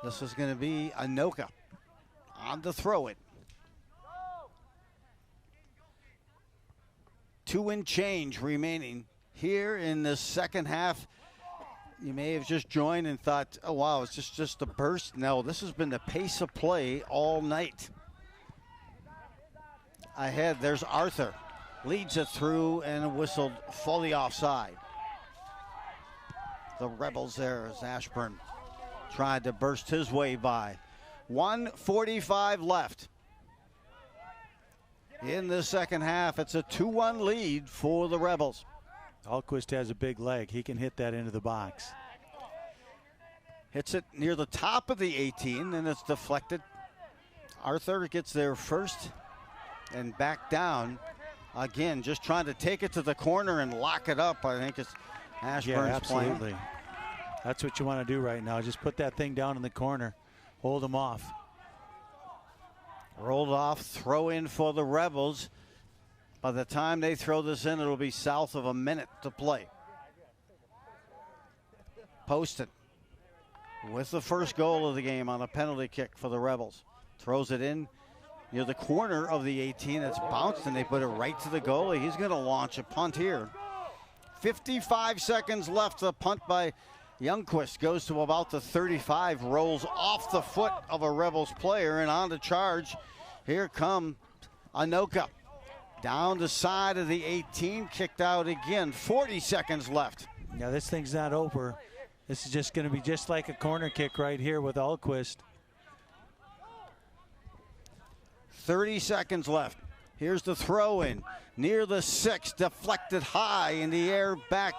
This is going to be Anoka on the throw it. 2 and change remaining here in the second half. You may have just joined and thought, oh wow, it's just a burst. No, this has been the pace of play all night. Ahead, there's Arthur. Leads it through and whistled fully offside. The Rebels there as Ashburn tried to burst his way by. 1:45 left. In the second half, it's a 2-1 lead for the Rebels. Alquist has a big leg. He can hit that into the box. Hits it near the top of the 18, and it's deflected. Arthur gets there first and back down. Again, just trying to take it to the corner and lock it up. I think it's Ashburn's absolutely. plan. That's what you want to do right now. Just put that thing down in the corner. Hold them off. Rolled off, throw in for the Rebels. By the time they throw this in, it'll be south of a minute to play. Poston with the first goal of the game on a penalty kick for the Rebels. Throws it in near the corner of the 18. It's bounced and they put it right to the goalie. He's going to launch a punt here. 55 seconds left. The punt by Youngquist goes to about the 35, rolls off the foot of a Rebels player and on to charge. Here come Anoka. Down the side of the 18, kicked out again. 40 seconds left. Yeah, this thing's not over. This is just going to be just like a corner kick right here with Alquist. 30 seconds left. Here's the throw in near the 6, deflected high in the air back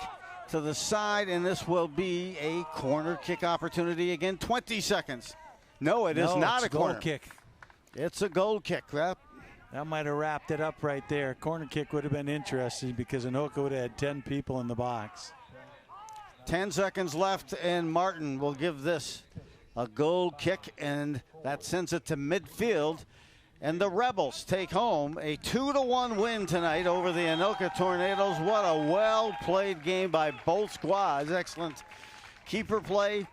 to the side, and this will be a corner kick opportunity again. 20 seconds. No, it is not a corner goal kick. It's a goal kick. That might have wrapped it up right there. Corner kick would have been interesting because Anoka would have had 10 people in the box. 10 seconds left, and Martin will give this a goal kick, and that sends it to midfield. And the Rebels take home a 2-1 win tonight over the Anoka Tornadoes. What a well-played game by both squads. Excellent keeper play.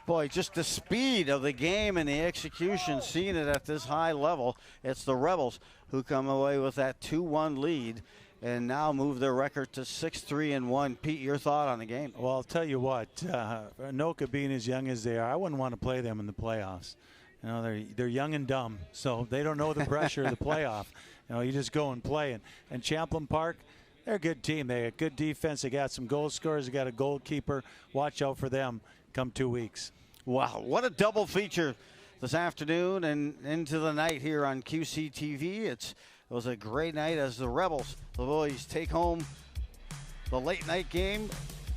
Boy, just the speed of the game and the execution, seeing it at this high level. It's the Rebels who come away with that 2-1 lead and now move their record to 6-3-1. Pete, your thought on the game? Well, I'll tell you what, Anoka being as young as they are, I wouldn't want to play them in the playoffs. You know, they're young and dumb, so they don't know the pressure of the playoff. You know, you just go and play. And Champlin Park, they're a good team. They got good defense. They got some goal scorers. They got a goalkeeper. Watch out for them come 2 weeks. Wow, what a double feature this afternoon and into the night here on QCTV. It was a great night as the Rebels, the boys, take home the late night game,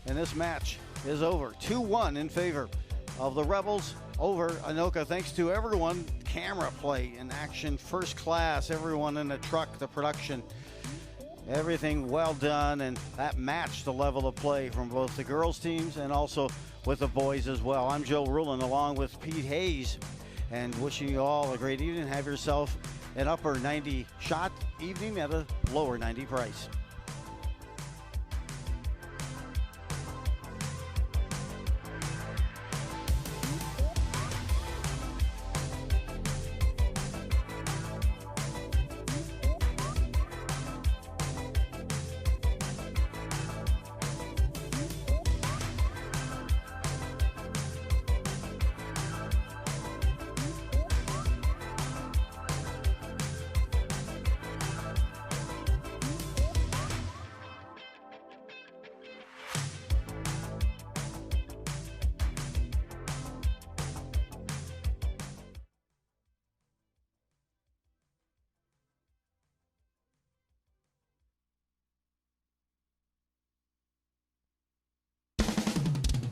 and this match is over. 2-1 in favor of the Rebels over Anoka. Thanks to everyone. Camera play in action, first class. Everyone in the truck, the production, everything well done, and that matched the level of play from both the girls teams and also with the boys as well. I'm Joe Rulin along with Pete Hayes, and wishing you all a great evening. Have yourself an upper 90 shot evening at a lower 90 price.